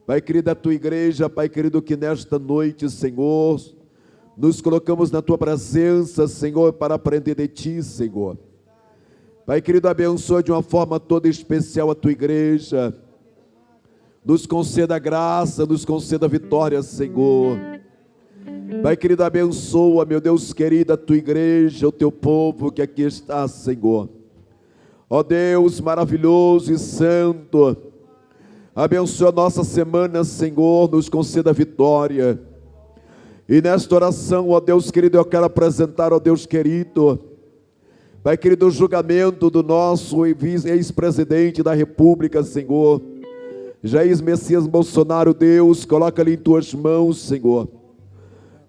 Pai querido, a tua igreja, Pai querido, que nesta noite, Senhor, nos colocamos na tua presença, Senhor, para aprender de ti, Senhor. Pai querido, abençoa de uma forma toda especial a tua igreja. Nos conceda graça, nos conceda vitória, Senhor. Pai querido, abençoa, meu Deus querido, a tua igreja, o teu povo que aqui está, Senhor. Ó Deus maravilhoso e santo, abençoa a nossa semana, Senhor, nos conceda vitória. E nesta oração, ó Deus querido, eu quero apresentar, ó Deus querido, Pai querido, o julgamento do nosso ex-presidente da República, Senhor, Jair Messias Bolsonaro. Deus, coloca ali em tuas mãos, Senhor,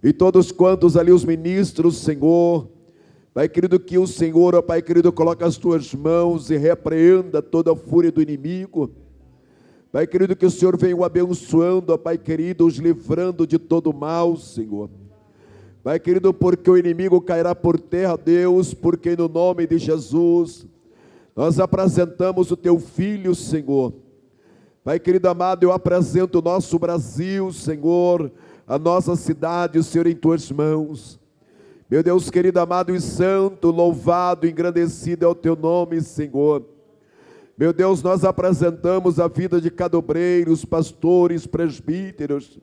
e todos quantos ali os ministros, Senhor, Pai querido, que o Senhor, ó Pai querido, coloca as tuas mãos e repreenda toda a fúria do inimigo. Pai querido, que o Senhor venha o abençoando, ó Pai querido, os livrando de todo mal, Senhor. Pai querido, porque o inimigo cairá por terra, Deus, porque no nome de Jesus nós apresentamos o teu filho, Senhor. Pai querido amado, eu apresento o nosso Brasil, Senhor, a nossa cidade, o Senhor, em tuas mãos. Meu Deus querido, amado e santo, louvado, engrandecido é o teu nome, Senhor. Meu Deus, nós apresentamos a vida de cada obreiro, os pastores, presbíteros.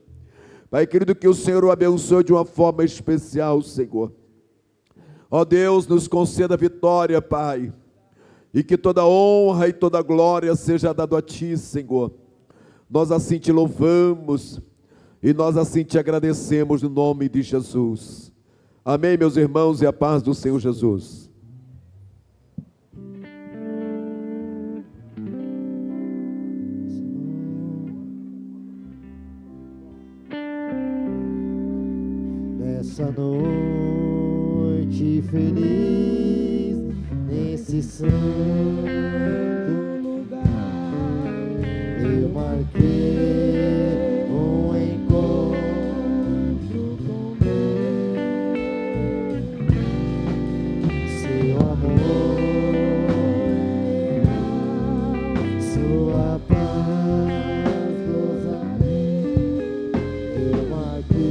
Pai querido, que o Senhor o abençoe de uma forma especial, Senhor. Ó Deus, nos conceda vitória, Pai, e que toda honra e toda glória seja dado a Ti, Senhor. Nós assim Te louvamos e nós assim Te agradecemos no nome de Jesus. Amém, meus irmãos, e a paz do Senhor Jesus. Nessa noite feliz, nesse santo lugar, eu marquei um encontro com Deus. Seu amor é real, sua paz gozarei. Eu marquei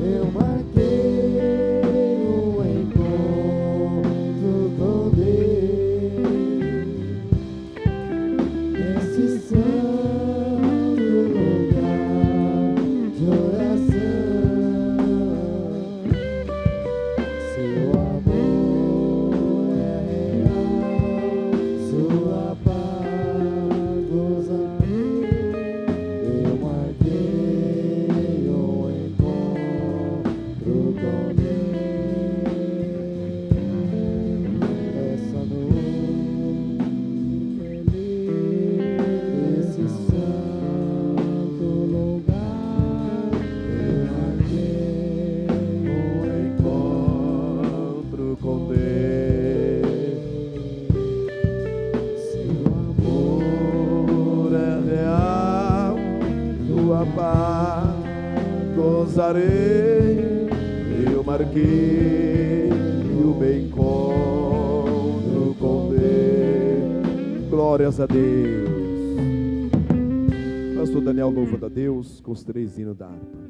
eu marquei um encontro com Deus, nesse santo lugar de oração. Seu amor é real, sua paz gozarei. Eu marquei um encontro com Deus. Essa noite feliz, esse santo lugar, eu marquei um Encontro com Deus. seu Amor é real, tua paz gozarei. Eu marquei o meu encontro com Deus. Glórias a Deus. Pastor Daniel louva a Deus com os 3 hinos da harpa.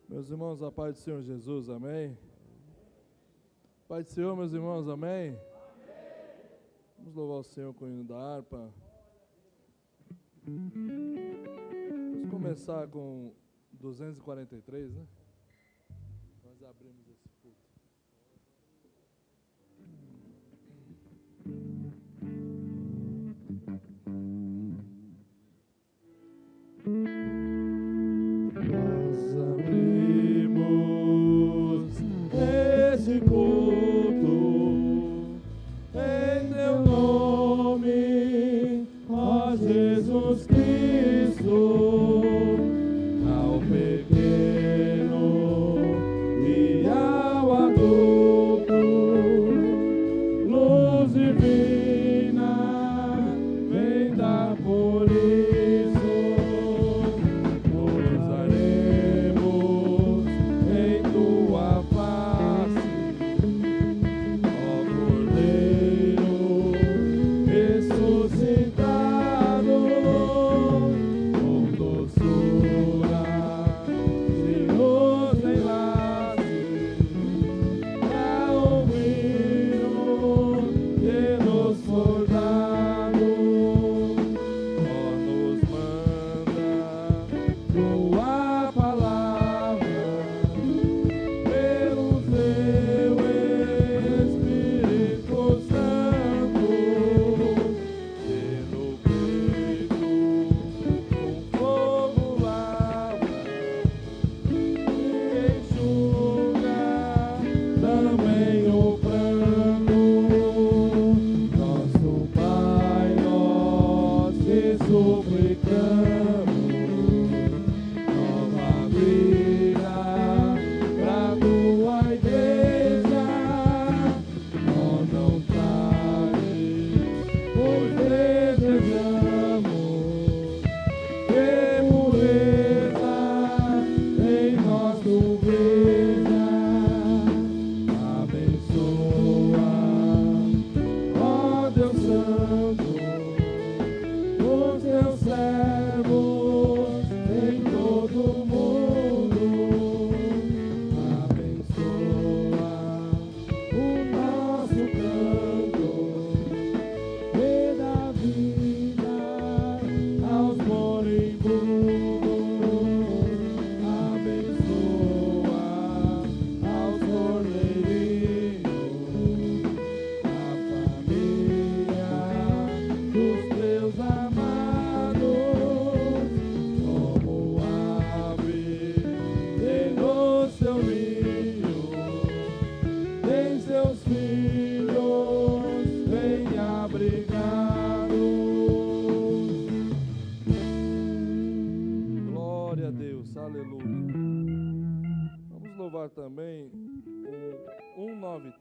Meus irmãos, a paz do Senhor Jesus, amém? Paz do Senhor, meus irmãos, amém? Vamos louvar o Senhor com o hino da harpa. Vamos começar com 243, né? Nós abrimos esse culto. Nós abrimos esse culto em teu nome, ó Jesus Cristo, ao pequeno e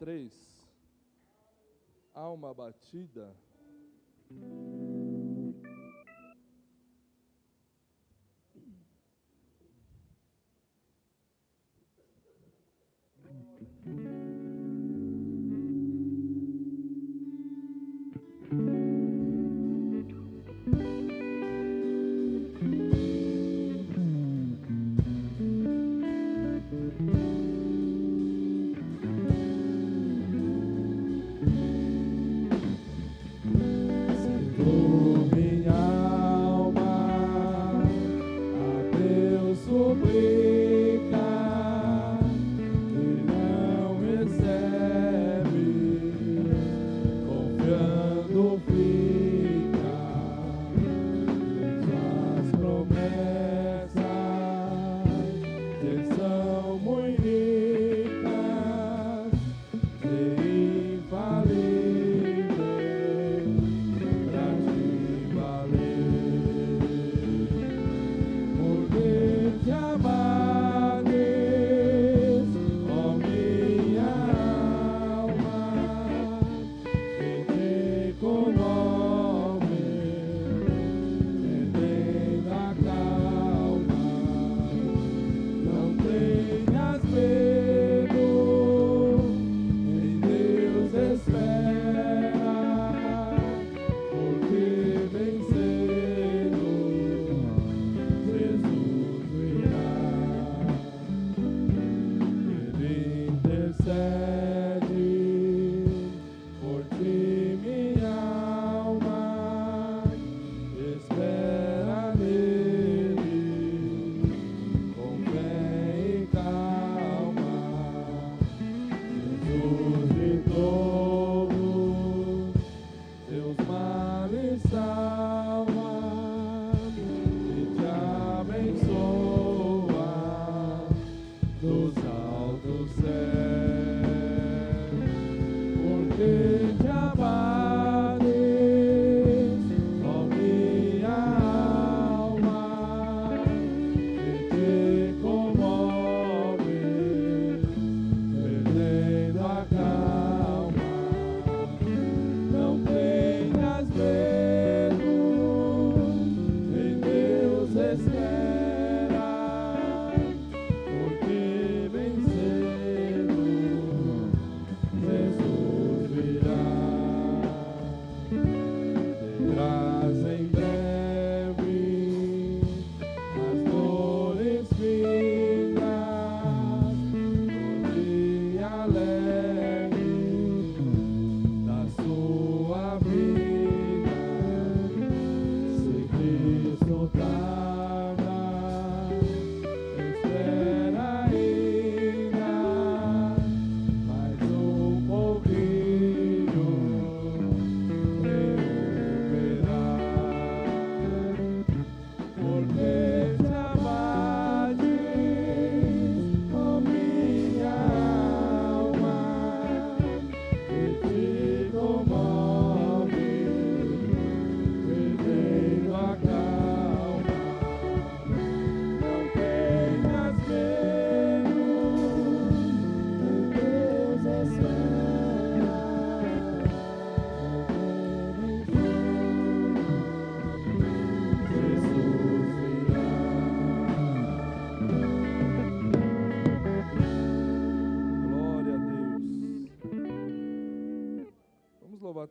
3, alma batida.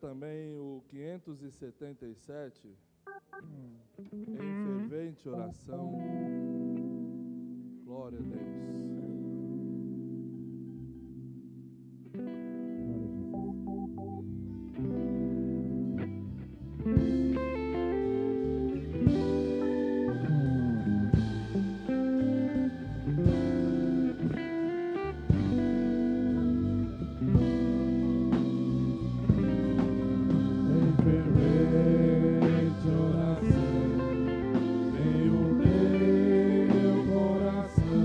Também o 577 em fervente oração. Glória a Deus. Meu coração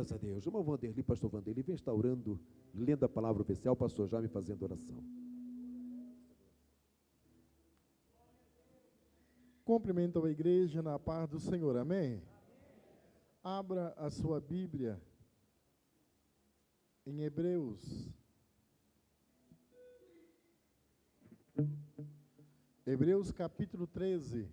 Glórias a Deus. Irmão Vanderlei, pastor Vanderlei, vem estar orando, lendo a palavra oficial, pastor Jaime fazendo oração. Cumprimento a igreja na paz do Senhor, amém? Abra a sua Bíblia em Hebreus. Hebreus capítulo 13.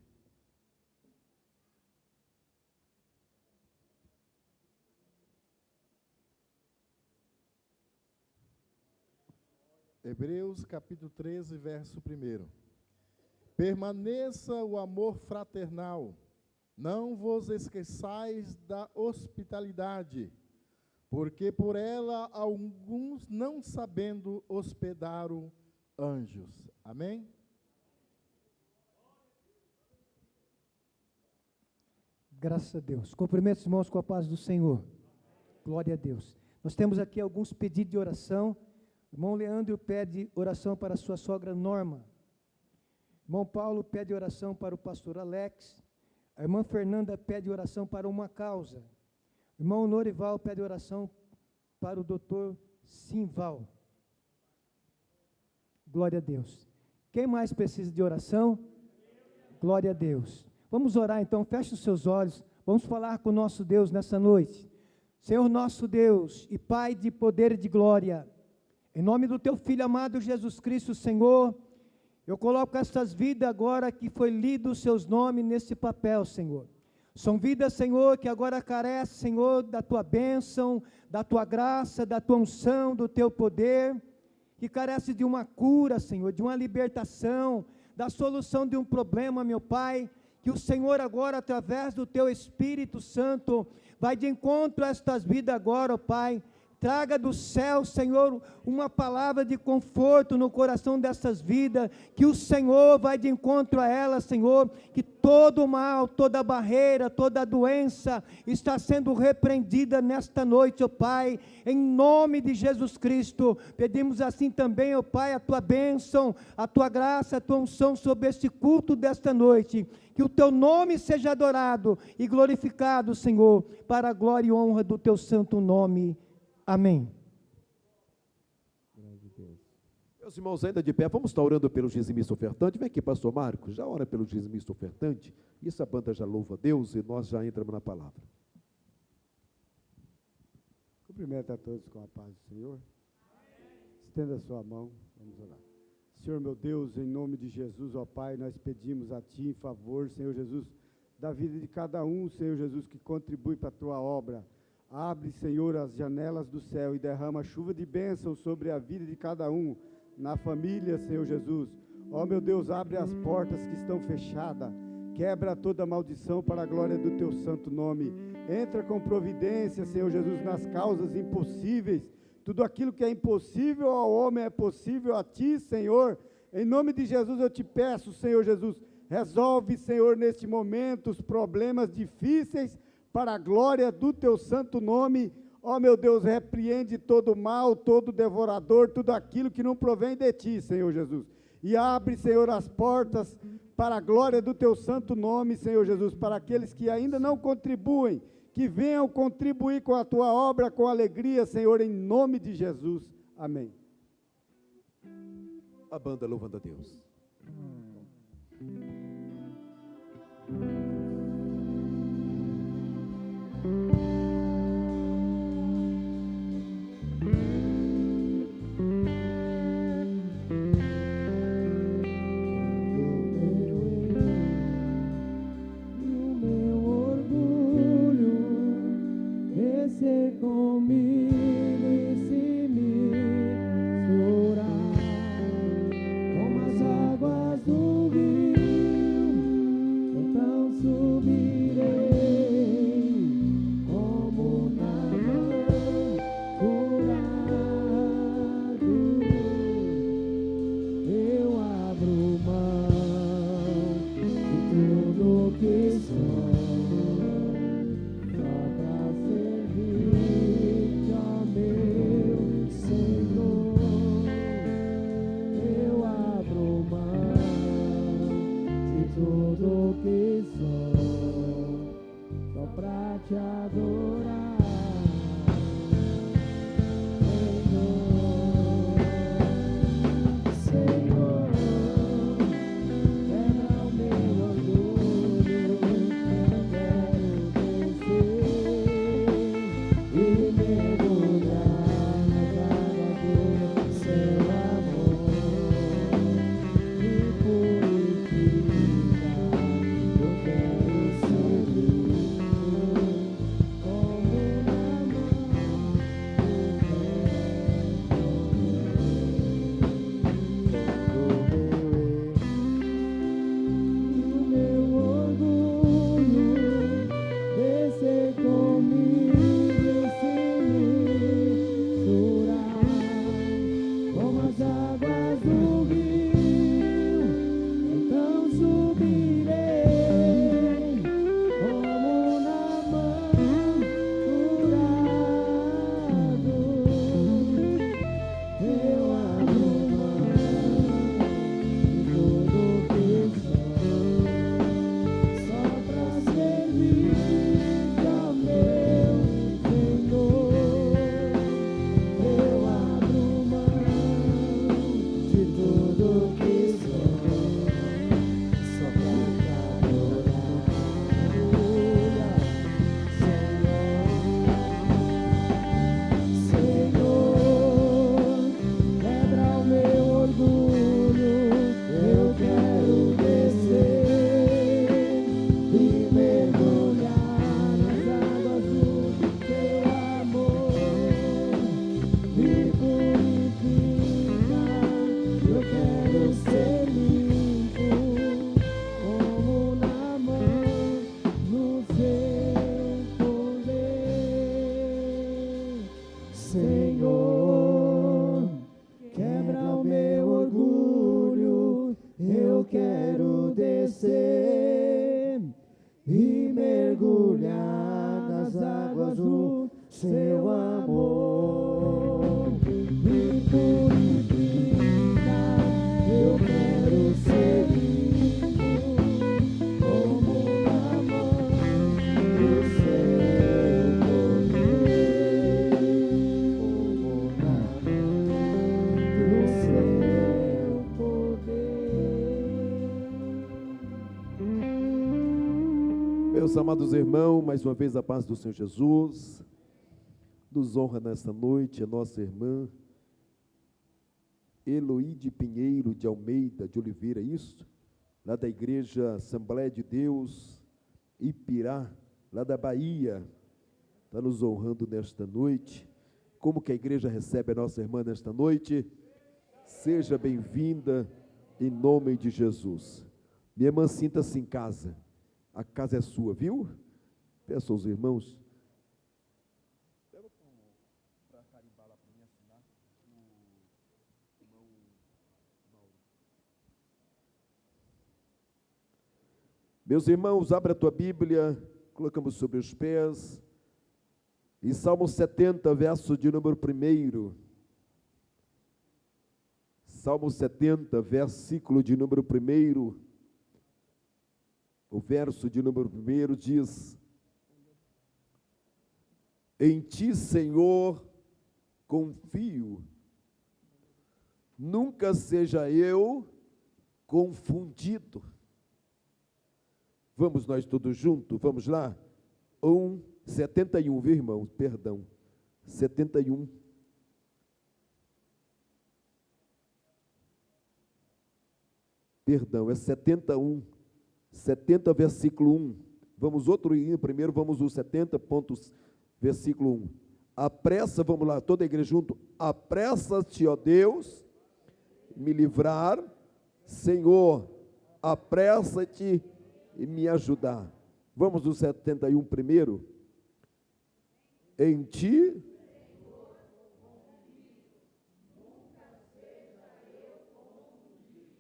Hebreus capítulo 13, verso 1. Permaneça o amor fraternal, não vos esqueçais da hospitalidade, porque por ela alguns não sabendo hospedaram anjos. Amém? Graças a Deus. Cumprimento os irmãos com a paz do Senhor. Glória a Deus. Nós temos aqui alguns pedidos de oração. O irmão Leandro pede oração para a sua sogra Norma. O irmão Paulo pede oração para o pastor Alex. A irmã Fernanda pede oração para uma causa. O irmão Norival pede oração para o doutor Simval. Glória a Deus. Quem mais precisa de oração? Glória a Deus. Vamos orar então, feche os seus olhos. Vamos falar com o nosso Deus nessa noite. Senhor nosso Deus e Pai de poder e de glória, em nome do Teu Filho amado Jesus Cristo, Senhor, eu coloco estas vidas agora que foi lido os Seus nomes nesse papel, Senhor. São vidas, Senhor, que agora carecem, Senhor, da Tua bênção, da Tua graça, da Tua unção, do Teu poder, que carecem de uma cura, Senhor, de uma libertação, da solução de um problema, meu Pai, que o Senhor agora, através do Teu Espírito Santo, vai de encontro a estas vidas agora, ó Pai. Traga do céu, Senhor, uma palavra de conforto no coração dessas vidas, que o Senhor vai de encontro a elas, Senhor, que todo mal, toda barreira, toda doença está sendo repreendida nesta noite, ó Pai, em nome de Jesus Cristo. Pedimos assim também, ó Pai, a Tua bênção, a Tua graça, a Tua unção sobre este culto desta noite, que o Teu nome seja adorado e glorificado, Senhor, para a glória e honra do Teu santo nome. Amém. Meus irmãos, ainda de pé, vamos estar orando pelo dizimista ofertante. Vem aqui, pastor Marcos, já ora pelo dizimista ofertante. Isso a banda já louva a Deus e nós já entramos na palavra. Cumprimento a todos com a paz do Senhor. Estenda a sua mão, vamos orar. Senhor meu Deus, em nome de Jesus, ó Pai, nós pedimos a Ti em favor, Senhor Jesus, da vida de cada um, Senhor Jesus, que contribui para a Tua obra. Abre, Senhor, as janelas do céu e derrama chuva de bênção sobre a vida de cada um, na família, Senhor Jesus. Ó meu Deus, abre as portas que estão fechadas, quebra toda maldição para a glória do Teu santo nome. Entra com providência, Senhor Jesus, nas causas impossíveis. Tudo aquilo que é impossível ao homem é possível a Ti, Senhor. Em nome de Jesus eu Te peço, Senhor Jesus, resolve, Senhor, neste momento os problemas difíceis para a glória do Teu santo nome. Ó meu Deus, repreende todo mal, todo devorador, tudo aquilo que não provém de Ti, Senhor Jesus. E abre, Senhor, as portas para a glória do Teu santo nome, Senhor Jesus, para aqueles que ainda não contribuem, que venham contribuir com a Tua obra com alegria, Senhor, em nome de Jesus. Amém. A banda louvando a Deus. Só pra te adorar. e mergulhar nas águas do seu amor. Me purifica, eu quero seguir como na mão do seu poder, como na mão do seu poder. Meus amados irmãos, mais uma vez a paz do Senhor Jesus. Nos honra nesta noite a nossa irmã Eloíde Pinheiro de Almeida de Oliveira, isso? Lá da Igreja Assembleia de Deus, Ipirá, lá da Bahia, está nos honrando nesta noite. Como que a igreja recebe a nossa irmã nesta noite? Seja bem-vinda em nome de Jesus. Minha irmã, sinta-se em casa. A casa é sua, viu? Peço aos irmãos. Meus irmãos, abra a tua Bíblia, colocamos sobre os pés, em Salmo 70, verso de número 1. Salmo 70, versículo de número 1. O verso de número 1 diz: em ti, Senhor, confio, nunca seja eu confundido. Vamos nós todos juntos, vamos lá? 71, viu, irmãos? Perdão, 71. Perdão, é 71. 70, versículo 1. Vamos outro primeiro, vamos o 70, versículo 1. Apressa, vamos lá, toda a igreja junto. Apressa-te, ó Deus, me livrar. Senhor, apressa-te e me ajudar. Vamos no 71 primeiro. Em ti,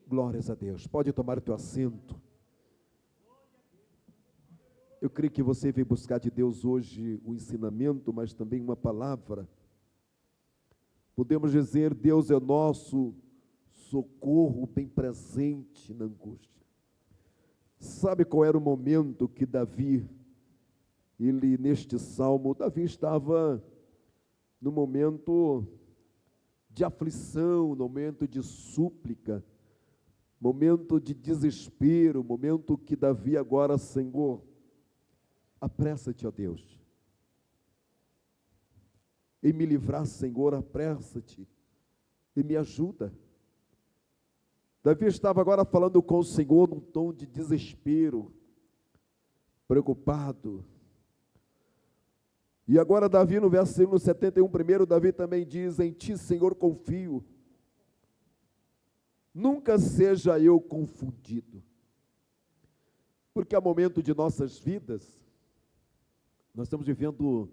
glórias a Deus. Pode tomar o teu assento. Eu creio que você veio buscar de Deus hoje o ensinamento, mas também uma palavra. Podemos dizer, Deus é o nosso socorro bem presente na angústia. Sabe qual era o momento que Davi, neste salmo, Davi estava no momento de aflição, no momento de súplica, momento de desespero, momento que Davi agora, Senhor, apressa-te, ó Deus, e me livrar, Senhor, apressa-te, e me ajuda. Davi estava agora falando com o Senhor num tom de desespero, preocupado. E agora Davi, no versículo 71, primeiro, Davi também diz, em ti, Senhor, confio, nunca seja eu confundido. Porque há momento de nossas vidas, nós estamos vivendo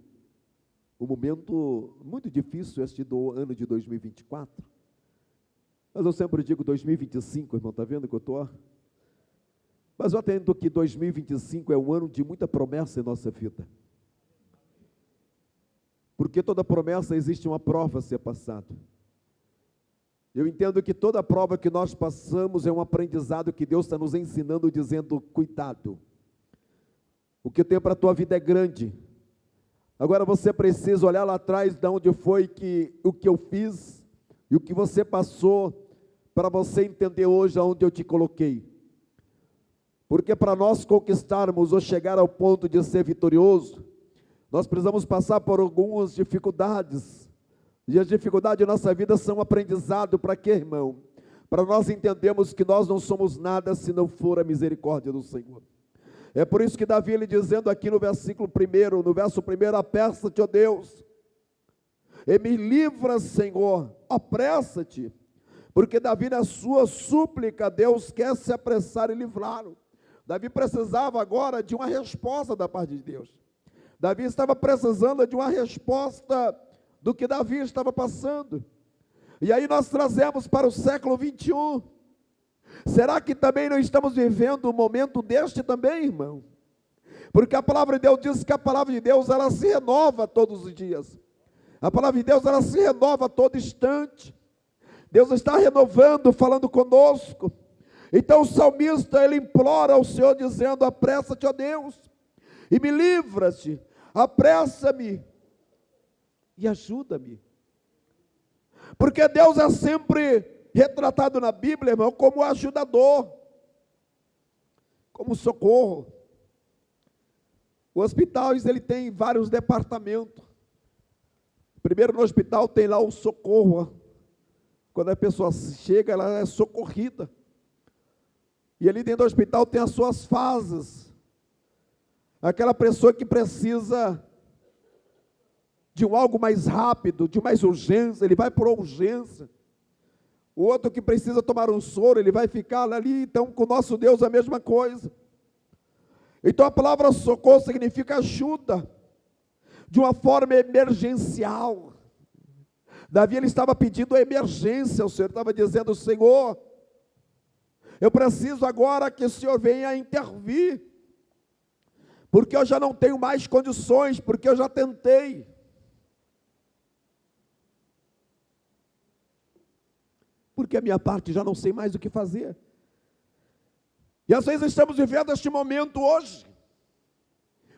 um momento muito difícil, este do ano de 2024, mas eu sempre digo 2025, irmão, está vendo que eu estou? Mas eu atendo que 2025 é um ano de muita promessa em nossa vida. Porque toda promessa existe uma prova a ser passada. Eu entendo que toda prova que nós passamos é um aprendizado que Deus está nos ensinando, dizendo, cuidado. O que eu tenho para a tua vida é grande. Agora você precisa olhar lá atrás de onde foi o que eu fiz e o que você passou, para você entender hoje aonde eu te coloquei. Porque para nós conquistarmos ou chegar ao ponto de ser vitorioso, nós precisamos passar por algumas dificuldades. E as dificuldades da nossa vida são aprendizado para quê, irmão? Para nós entendermos que nós não somos nada se não for a misericórdia do Senhor. É por isso que Davi, ele dizendo aqui no versículo 1, no verso 1, apressa-te, ó Deus, e me livra, Senhor, apressa-te. Porque Davi, na sua súplica, Deus quer se apressar e livrá-lo. Davi precisava agora de uma resposta da parte de Deus. Davi estava precisando de uma resposta do que Davi estava passando. E aí nós trazemos para o século 21. Será que também não estamos vivendo um momento deste também, irmão? Porque a palavra de Deus diz que a palavra de Deus, ela se renova todos os dias. A palavra de Deus, ela se renova a todo instante. Deus está renovando, falando conosco. Então o salmista, ele implora ao Senhor, dizendo: apressa-te, ó Deus, e me livra-te, apressa-me e ajuda-me. Porque Deus é sempre retratado na Bíblia, irmão, como ajudador, como socorro. O hospital, ele tem vários departamentos. Primeiro, no hospital tem lá o socorro. Quando a pessoa chega, ela é socorrida. E ali dentro do hospital tem as suas fases. Aquela pessoa que precisa de algo mais rápido, de mais urgência, ele vai por urgência. O outro que precisa tomar um soro, ele vai ficar ali. Então, com o nosso Deus é a mesma coisa. Então a palavra socorro significa ajuda, de uma forma emergencial. Davi, ele estava pedindo emergência, o Senhor estava dizendo: Senhor, eu preciso agora que o Senhor venha intervir, porque eu já não tenho mais condições, porque eu já tentei. Porque a minha parte já não sei mais o que fazer. E às vezes estamos vivendo este momento hoje,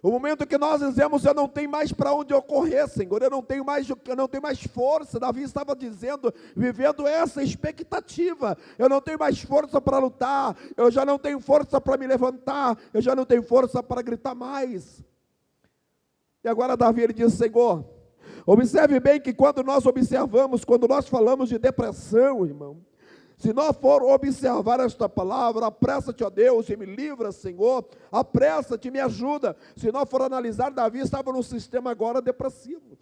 o momento que nós dizemos: eu não tenho mais para onde eu correr, Senhor, eu não tenho mais força. Davi estava dizendo, vivendo essa expectativa: eu não tenho mais força para lutar, eu já não tenho força para me levantar, eu já não tenho força para gritar mais. E agora Davi, ele diz: Senhor, observe bem que quando nós falamos de depressão, irmão, se nós for observar esta palavra, apressa-te, ó Deus, e me livra, Senhor, apressa-te, me ajuda. Se nós for analisar, Davi estava num sistema agora depressivo.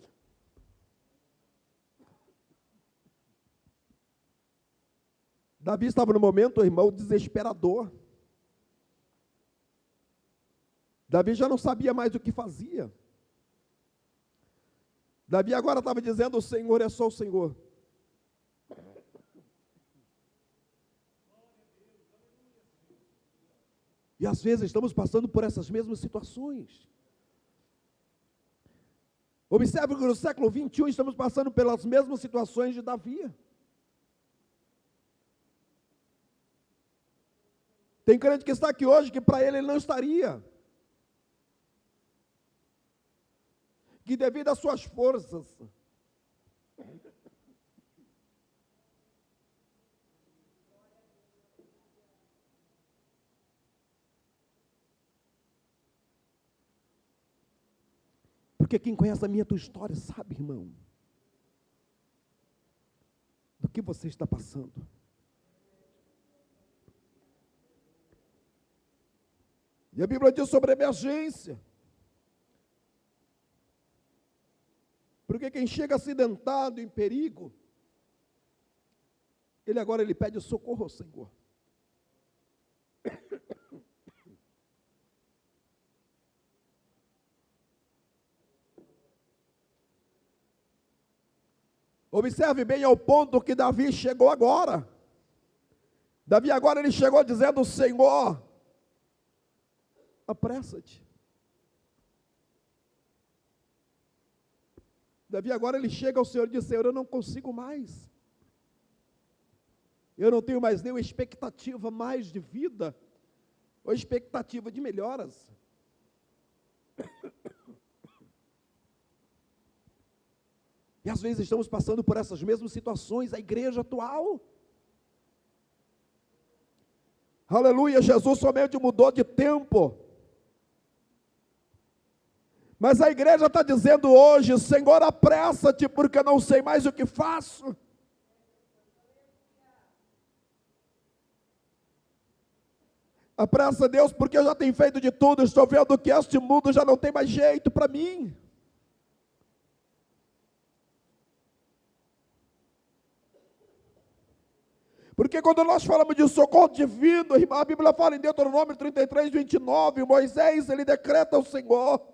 Davi estava no momento, irmão, desesperador. Davi já não sabia mais o que fazia. Davi agora estava dizendo: o Senhor é só o Senhor. E às vezes estamos passando por essas mesmas situações. Observe que no século 21 estamos passando pelas mesmas situações de Davi. Tem crente que está aqui hoje que para ele não estaria. Que devido às suas forças, porque quem conhece a minha e a tua história sabe, irmão, do que você está passando. E a Bíblia diz sobre emergência. Porque quem chega acidentado, em perigo, ele pede socorro ao Senhor. Observe bem ao ponto que Davi chegou agora. Davi agora ele chegou dizendo: Senhor, apressa-te. Davi agora ele chega ao Senhor e diz: Senhor, eu não consigo mais. Eu não tenho mais nenhuma expectativa mais de vida, ou expectativa de melhoras. E às vezes estamos passando por essas mesmas situações, a igreja atual. Aleluia, Jesus somente mudou de tempo. Mas a igreja está dizendo hoje: Senhor, apressa-te, porque eu não sei mais o que faço. Apressa, Deus, porque eu já tenho feito de tudo, estou vendo que este mundo já não tem mais jeito para mim. Porque quando nós falamos de socorro divino, a Bíblia fala em Deuteronômio 33, 29, Moisés, ele decreta ao Senhor,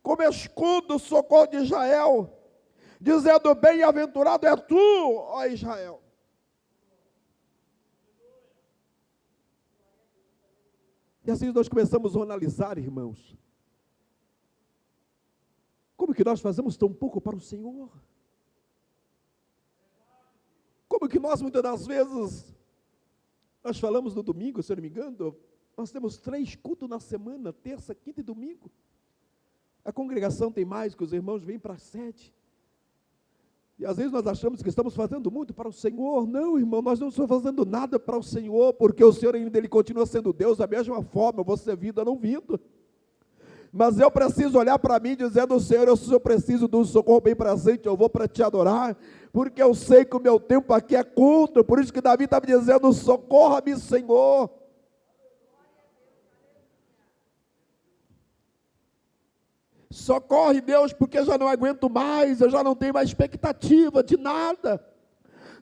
como escudo, socorro de Israel, dizendo: bem-aventurado é tu, ó Israel. E assim nós começamos a analisar, irmãos, como que nós fazemos tão pouco para o Senhor? Como que nós, muitas das vezes, nós falamos no domingo, se eu não me engano, nós temos 3 cultos na semana, terça, quinta e domingo. A congregação tem mais, que os irmãos vêm para a sede. E às vezes nós achamos que estamos fazendo muito para o Senhor. Não, irmão, nós não estamos fazendo nada para o Senhor, porque o Senhor ainda ele continua sendo Deus da mesma forma, você vindo ou não vindo. Mas eu preciso olhar para mim dizendo, Senhor, eu preciso de um socorro bem presente, eu vou para te adorar, porque eu sei que o meu tempo aqui é curto, por isso que Davi estava dizendo, socorra-me, Senhor. Socorre, Deus, porque eu já não aguento mais, eu já não tenho mais expectativa de nada.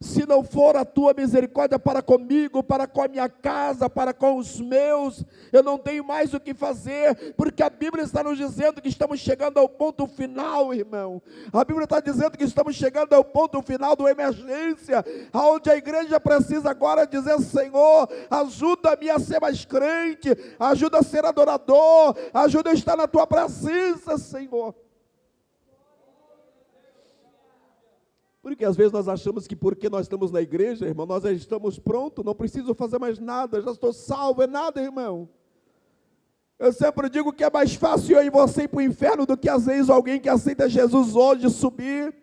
Se não for a tua misericórdia para comigo, para com a minha casa, para com os meus, eu não tenho mais o que fazer, porque a Bíblia está nos dizendo que estamos chegando ao ponto final, irmão. A Bíblia está dizendo que estamos chegando ao ponto final da emergência, onde a igreja precisa agora dizer, Senhor, ajuda-me a ser mais crente, ajuda a ser adorador, ajuda a estar na tua presença, Senhor. Porque às vezes nós achamos que porque nós estamos na igreja, irmão, nós já estamos prontos, não preciso fazer mais nada, já estou salvo, é nada, irmão. Eu sempre digo que é mais fácil eu e você ir para o inferno do que às vezes alguém que aceita Jesus hoje subir.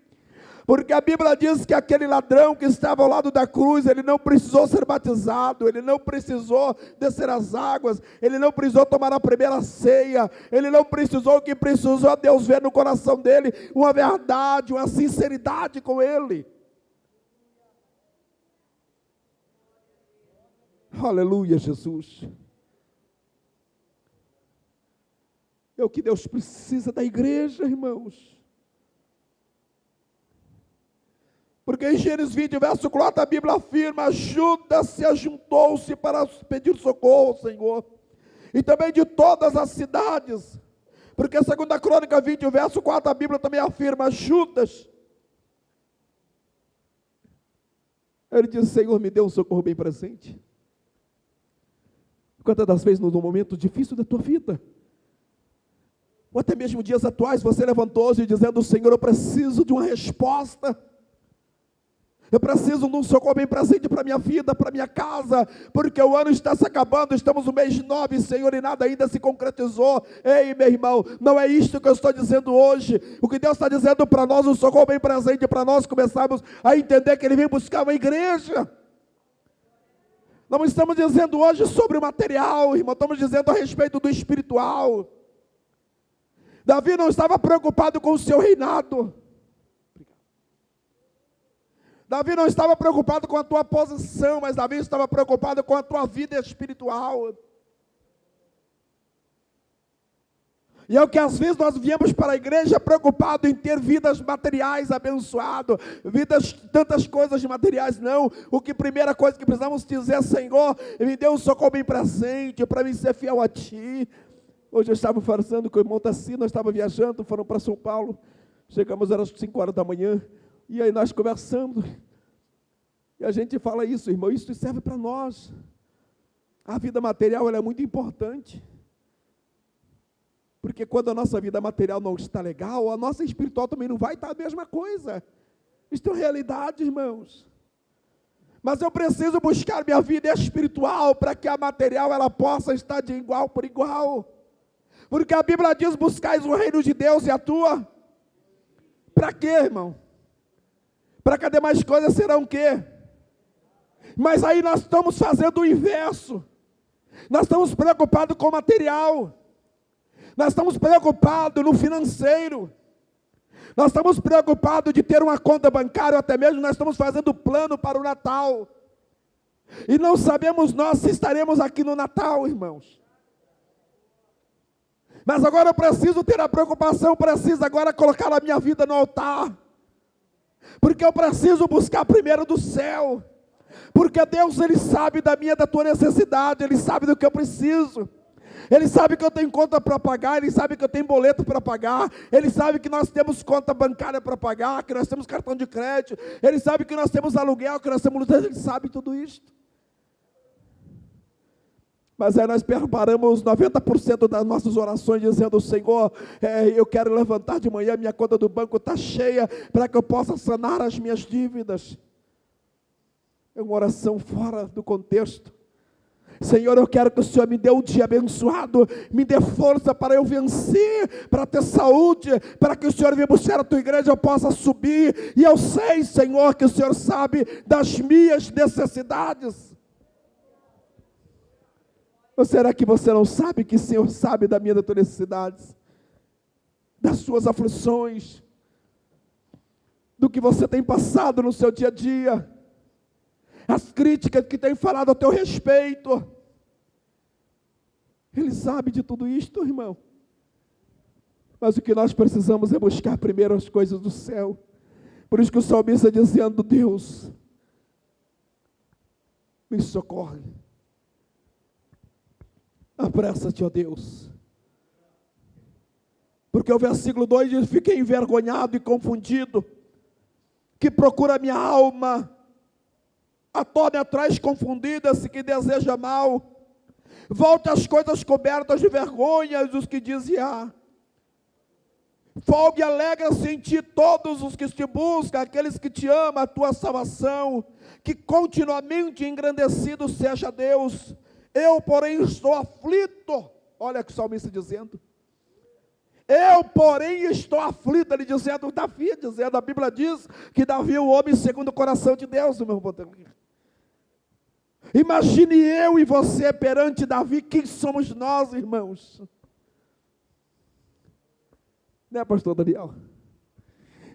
Porque a Bíblia diz que aquele ladrão que estava ao lado da cruz, ele não precisou ser batizado, ele não precisou descer as águas, ele não precisou tomar a primeira ceia, ele não precisou, o que precisou Deus ver no coração dele, uma verdade, uma sinceridade com ele. Aleluia, Jesus. É o que Deus precisa da igreja, irmãos. Porque em Gênesis 20, verso 4, a Bíblia afirma, Judas se ajuntou-se para pedir socorro, Senhor, e também de todas as cidades, porque a 2 Crônica 20, verso 4, a Bíblia também afirma, Judas, ele diz, Senhor, me dê um socorro bem presente. Quantas das vezes no momento difícil da tua vida, ou até mesmo dias atuais, você levantou-se dizendo, Senhor, eu preciso de uma resposta, eu preciso de um socorro bem presente para a minha vida, para a minha casa, porque o ano está se acabando, estamos no mês 9, Senhor, e nada ainda se concretizou. Ei, meu irmão, não é isto que eu estou dizendo hoje. O que Deus está dizendo para nós, um socorro bem presente, para nós começarmos a entender que Ele vem buscar uma igreja. Não estamos dizendo hoje sobre o material, irmão, estamos dizendo a respeito do espiritual. Davi não estava preocupado com o seu reinado. Davi não estava preocupado com a tua posição, mas Davi estava preocupado com a tua vida espiritual. E é o que às vezes nós viemos para a igreja preocupado em ter vidas materiais abençoadas, vidas, tantas coisas materiais, não. Primeira coisa que precisamos dizer, Senhor, me dê um socorro bem presente, para mim ser fiel a Ti. Hoje eu estava conversando com o irmão Tassi, nós estávamos viajando, foram para São Paulo, chegamos, eram as 5 horas da manhã, e aí nós conversamos, e a gente fala isso, irmão, isso serve para nós. A vida material ela é muito importante, porque quando a nossa vida material não está legal, a nossa espiritual também não vai estar a mesma coisa. Isso é realidade, irmãos. Mas eu preciso buscar minha vida espiritual, para que a material ela possa estar de igual por igual, porque a Bíblia diz, buscais o reino de Deus e a tua, para quê, irmão? Para que demais coisas serão o quê? Mas aí nós estamos fazendo o inverso. Nós estamos preocupados com o material. Nós estamos preocupados no financeiro. Nós estamos preocupados de ter uma conta bancária, ou até mesmo nós estamos fazendo plano para o Natal. E não sabemos nós se estaremos aqui no Natal, irmãos. Mas agora eu preciso ter a preocupação, preciso agora colocar a minha vida no altar. Porque eu preciso buscar primeiro do céu, porque Deus, Ele sabe da minha, da tua necessidade, Ele sabe do que eu preciso, Ele sabe que eu tenho conta para pagar, Ele sabe que eu tenho boleto para pagar, Ele sabe que nós temos conta bancária para pagar, que nós temos cartão de crédito, Ele sabe que nós temos aluguel, que nós temos, Ele sabe tudo isso. Mas aí nós preparamos 90% das nossas orações dizendo: Senhor, eu quero levantar de manhã, minha conta do banco está cheia, para que eu possa sanar as minhas dívidas. É uma oração fora do contexto. Senhor, eu quero que o Senhor me dê um dia abençoado, me dê força para eu vencer, para ter saúde, para que o Senhor venha buscar a tua igreja, eu possa subir. E eu sei, Senhor, que o Senhor sabe das minhas necessidades. Ou será que você não sabe que o Senhor sabe das minhas necessidades, das suas aflições, do que você tem passado no seu dia a dia, as críticas que tem falado a teu respeito? Ele sabe de tudo isto, irmão. Mas o que nós precisamos é buscar primeiro as coisas do céu. Por isso que o salmista está dizendo: Deus, me socorre. Apressa-te, ó Deus. Porque o versículo 2 diz: fiquei envergonhado e confundido, que procura minha alma, a torne atrás confundida-se, que deseja mal. Volte às coisas cobertas de vergonha os que dizem: folgue e alegra-se em ti todos os que te buscam, aqueles que te amam, a tua salvação. Que continuamente engrandecido seja Deus. Eu, porém, estou aflito. Olha o que o salmista dizendo. Eu, porém, estou aflito. Ele dizendo, Davi dizendo, a Bíblia diz que Davi é o homem segundo o coração de Deus, meu irmão. Imagine eu e você perante Davi. Quem somos nós, irmãos? Né, pastor Daniel?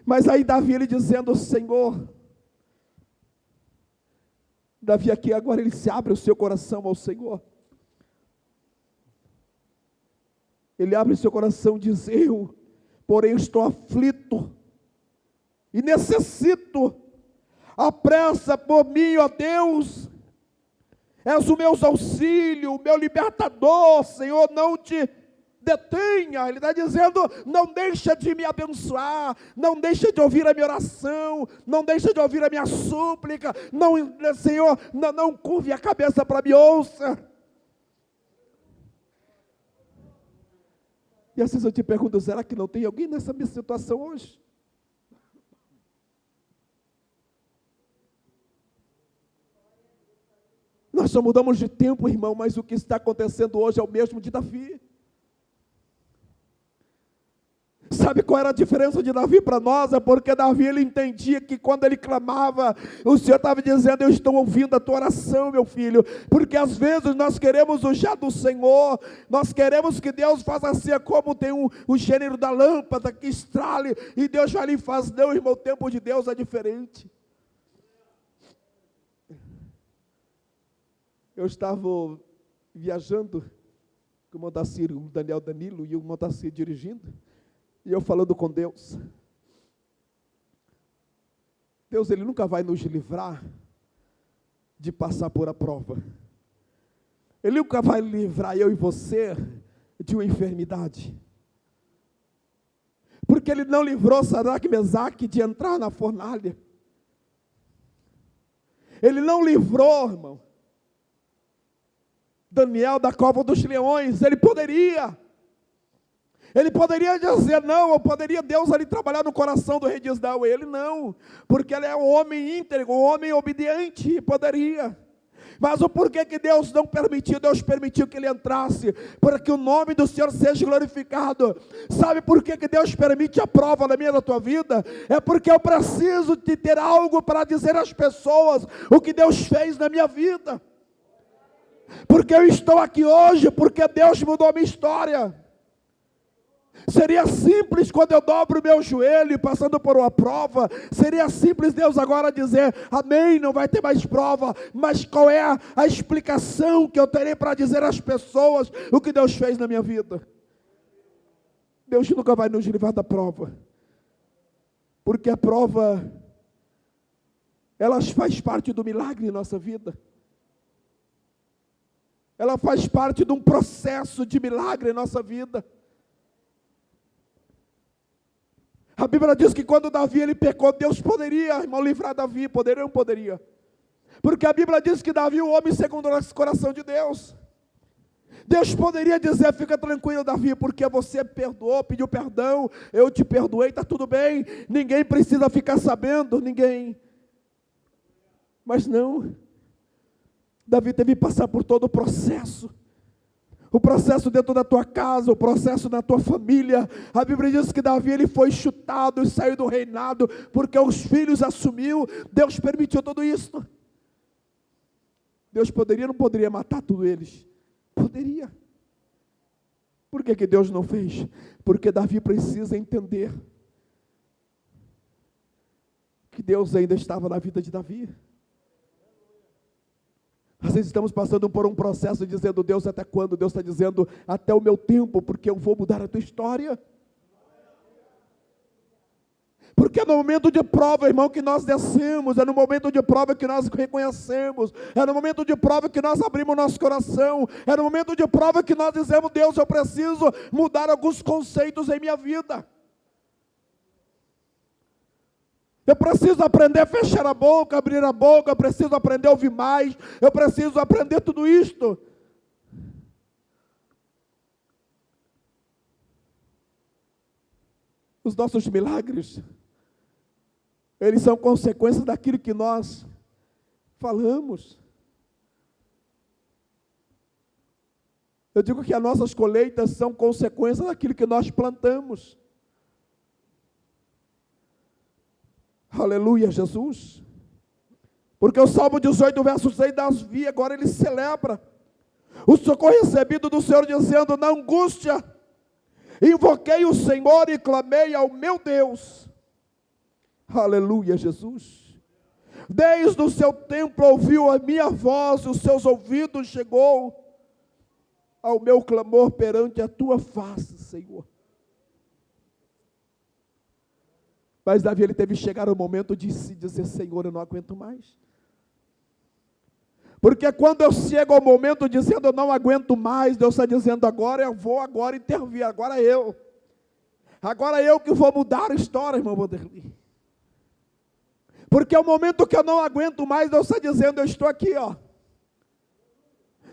Mas aí Davi, ele dizendo: Senhor, Davi aqui agora ele se abre o seu coração ao Senhor. Ele abre o seu coração e diz: eu, porém, estou aflito e necessito. Apressa por mim, ó Deus. És o meu auxílio, o meu libertador, Senhor, não te detenha. Ele está dizendo: não deixa de me abençoar, não deixa de ouvir a minha oração, não deixa de ouvir a minha súplica, não, Senhor, não curve a cabeça para me ouça. E às vezes eu te pergunto: será que não tem alguém nessa minha situação hoje? Nós só mudamos de tempo, irmão, mas o que está acontecendo hoje é o mesmo de Davi. Sabe qual era a diferença de Davi para nós? É porque Davi, ele entendia que quando ele clamava, o Senhor estava dizendo: eu estou ouvindo a tua oração, meu filho. Porque às vezes nós queremos o já do Senhor, nós queremos que Deus faça assim, como tem o gênero da lâmpada que estrale, e Deus vai ali e faz. Não, irmão, o tempo de Deus é diferente. Eu estava viajando com o Montacir, o Daniel Danilo e o Montacir dirigindo, e eu falando com Deus. Deus, Ele nunca vai nos livrar de passar por a prova. Ele nunca vai livrar eu e você de uma enfermidade. Porque Ele não livrou Sadraque e Mesaque de entrar na fornalha. Ele não livrou, irmão, Daniel da cova dos leões. Ele poderia dizer não, ou poderia Deus ali trabalhar no coração do rei de Israel. Ele não, porque ele é um homem íntegro, um homem obediente, poderia. Mas o porquê que Deus não permitiu? Deus permitiu que ele entrasse, para que o nome do Senhor seja glorificado. Sabe por que Deus permite a prova na minha e na tua vida? É porque eu preciso de ter algo para dizer às pessoas o que Deus fez na minha vida. Porque eu estou aqui hoje, porque Deus mudou a minha história. Seria simples quando eu dobro o meu joelho passando por uma prova, seria simples Deus agora dizer, amém, não vai ter mais prova. Mas qual é a explicação que eu terei para dizer às pessoas o que Deus fez na minha vida? Deus nunca vai nos livrar da prova, porque a prova, ela faz parte do milagre em nossa vida. Ela faz parte de um processo de milagre em nossa vida. A Bíblia diz que quando Davi ele pecou, Deus poderia, irmão, livrar Davi, poderia ou não poderia? Porque a Bíblia diz que Davi é o homem segundo o coração de Deus. Deus poderia dizer: fica tranquilo, Davi, porque você perdoou, pediu perdão, eu te perdoei, está tudo bem, ninguém precisa ficar sabendo, ninguém. Mas não, Davi teve que passar por todo o processo dentro da tua casa, o processo na tua família. A Bíblia diz que Davi, ele foi chutado e saiu do reinado, porque os filhos assumiu. Deus permitiu tudo isso. Deus poderia, não poderia matar todos eles? Poderia. Por que Deus não fez? Porque Davi precisa entender que Deus ainda estava na vida de Davi. Às vezes estamos passando por um processo dizendo: Deus, até quando? Deus está dizendo: até o meu tempo, porque eu vou mudar a tua história. Porque é no momento de prova, irmão, que nós descemos, é no momento de prova que nós reconhecemos, é no momento de prova que nós abrimos nosso coração, é no momento de prova que nós dizemos: Deus, eu preciso mudar alguns conceitos em minha vida. Eu preciso aprender a fechar a boca, abrir a boca, eu preciso aprender a ouvir mais, eu preciso aprender tudo isto. Os nossos milagres, eles são consequências daquilo que nós falamos. Eu digo que as nossas colheitas são consequências daquilo que nós plantamos. Aleluia, Jesus. Porque o Salmo 18, verso 6, Davi, agora ele celebra o socorro recebido do Senhor, dizendo: na angústia invoquei o Senhor e clamei ao meu Deus. Aleluia, Jesus. Desde o seu templo ouviu a minha voz, os seus ouvidos chegou ao meu clamor perante a tua face, Senhor. Mas Davi, ele teve que chegar o momento de se dizer: Senhor, eu não aguento mais. Porque quando eu chego ao momento dizendo: eu não aguento mais, Deus está dizendo: agora eu vou intervir, agora eu que vou mudar a história, irmão Vanderlei. Porque é o momento que eu não aguento mais, Deus está dizendo: eu estou aqui, ó.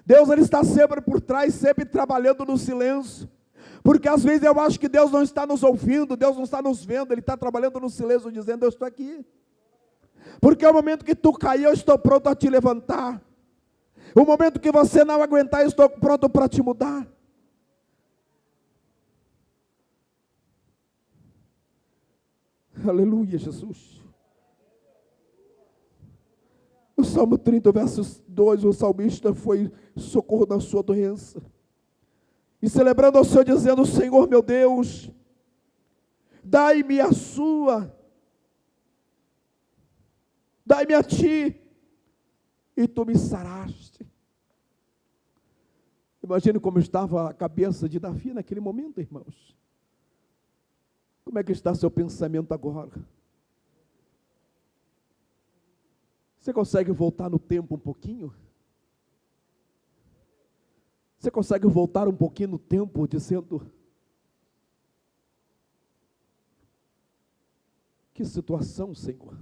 Deus, ele está sempre por trás, sempre trabalhando no silêncio. Porque às vezes eu acho que Deus não está nos ouvindo, Deus não está nos vendo, Ele está trabalhando no silêncio, dizendo: eu estou aqui. Porque é o momento que tu cair, eu estou pronto a te levantar. O momento que você não aguentar, eu estou pronto para te mudar. Aleluia, Jesus. O Salmo 30, verso 2, o salmista foi socorro na sua doença. E celebrando ao Senhor, dizendo: Senhor meu Deus, dai-me a ti, e tu me saraste. Imagine como estava a cabeça de Davi naquele momento, irmãos. Como é que está seu pensamento agora? Você consegue voltar no tempo um pouquinho? Você consegue voltar um pouquinho no tempo dizendo: que situação, Senhor?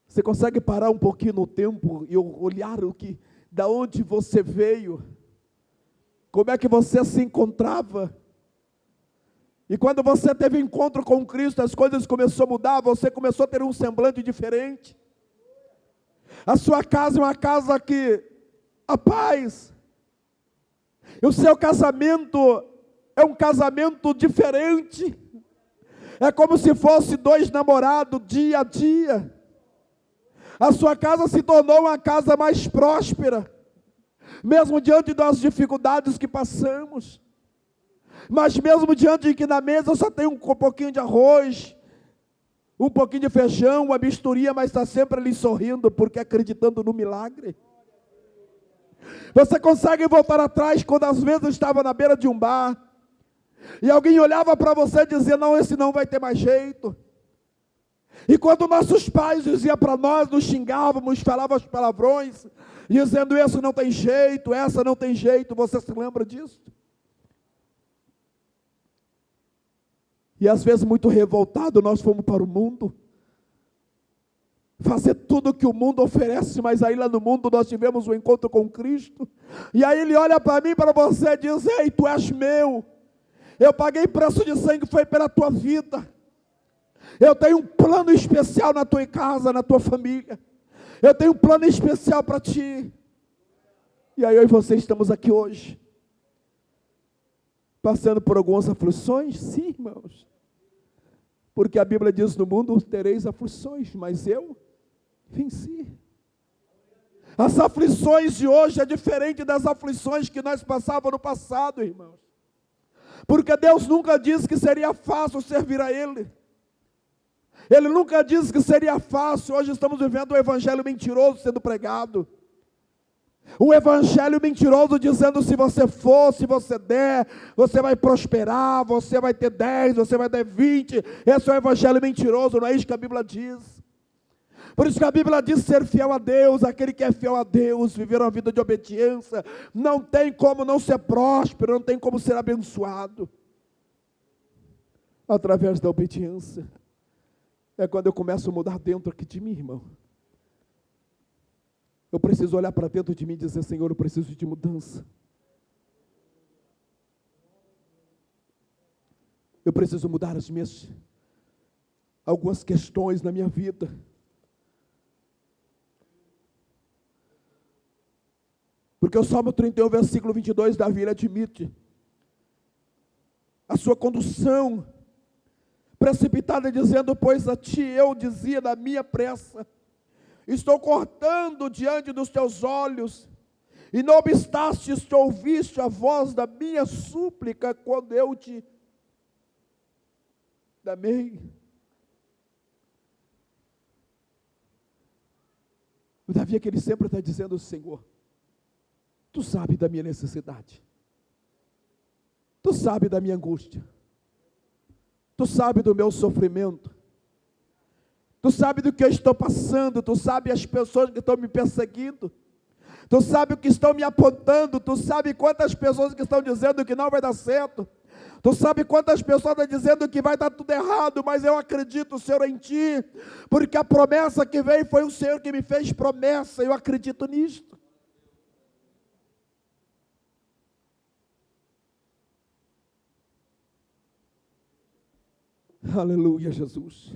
Você consegue parar um pouquinho no tempo e olhar da onde você veio? Como é que você se encontrava? E quando você teve encontro com Cristo, as coisas começaram a mudar, você começou a ter um semblante diferente. A sua casa é uma casa que a paz. E o seu casamento é um casamento diferente. É como se fosse dois namorados dia a dia. A sua casa se tornou uma casa mais próspera, mesmo diante das dificuldades que passamos. Mas mesmo diante de que na mesa só tem um pouquinho de arroz, um pouquinho de feijão, uma misturinha, mas está sempre ali sorrindo, porque acreditando no milagre. Você consegue voltar atrás quando às vezes estava na beira de um bar e alguém olhava para você e dizia: não, esse não vai ter mais jeito. E quando nossos pais diziam para nós, nos xingávamos, falavam os palavrões, dizendo: esse não tem jeito, essa não tem jeito. Você se lembra disso? E às vezes muito revoltado nós fomos para o mundo. fazer tudo o que o mundo oferece, mas aí lá no mundo nós tivemos um encontro com Cristo, e aí Ele olha para mim, para você e diz: ei, tu és meu, eu paguei preço de sangue, foi pela tua vida, eu tenho um plano especial na tua casa, na tua família, eu tenho um plano especial para ti. E aí eu e você estamos aqui hoje, passando por algumas aflições, sim, irmãos, porque a Bíblia diz: no mundo tereis aflições, mas eu venci. As aflições de hoje é diferente das aflições que nós passávamos no passado, irmãos, porque Deus nunca disse que seria fácil servir a Ele. Ele nunca disse que seria fácil. Hoje estamos vivendo um evangelho mentiroso sendo pregado. Um evangelho mentiroso dizendo: se você for, se você der, você vai prosperar, você vai ter 10, você vai ter 20. Esse é um evangelho mentiroso, não é isso que a Bíblia diz. Por isso que a Bíblia diz ser fiel a Deus. Aquele que é fiel a Deus, viver uma vida de obediência, não tem como não ser próspero, não tem como ser abençoado. Através da obediência. É quando eu começo a mudar dentro aqui de mim, irmão. Eu preciso olhar para dentro de mim e dizer: Senhor, eu preciso de mudança. Eu preciso mudar algumas questões na minha vida. Porque o Salmo 31, versículo 22, Davi ele admite a sua condução precipitada, dizendo: pois a ti eu dizia na minha pressa, estou cortando diante dos teus olhos, e não obstastes te ouviste a voz da minha súplica quando eu te clamei. O Davi é que ele sempre está dizendo: Senhor, tu sabe da minha necessidade, tu sabe da minha angústia, tu sabe do meu sofrimento, tu sabe do que eu estou passando, tu sabe as pessoas que estão me perseguindo, tu sabe o que estão me apontando, tu sabe quantas pessoas que estão dizendo que não vai dar certo, tu sabe quantas pessoas estão dizendo que vai dar tudo errado, mas eu acredito, Senhor, em Ti, porque a promessa que veio foi o Senhor que me fez promessa, eu acredito nisto. Aleluia, Jesus.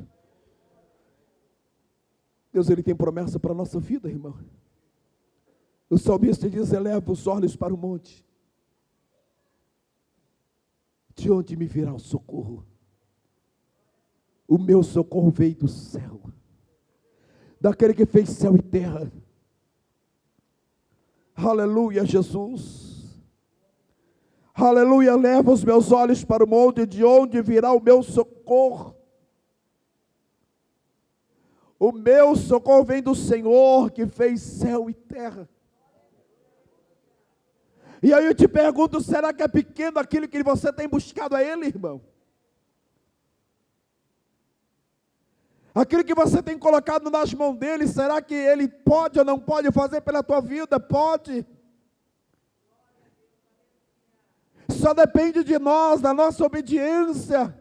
Deus, Ele tem promessa para a nossa vida, irmão. O salmista diz: eleva os olhos para o monte, de onde me virá o socorro? O meu socorro veio do céu, daquele que fez céu e terra. Aleluia, Jesus. Aleluia, leva os meus olhos para o monte, de onde virá o meu socorro? O meu socorro vem do Senhor, que fez céu e terra. E aí eu te pergunto: será que é pequeno aquilo que você tem buscado a Ele, irmão? Aquilo que você tem colocado nas mãos dEle, será que Ele pode ou não pode fazer pela tua vida? Pode. Só depende de nós, da nossa obediência,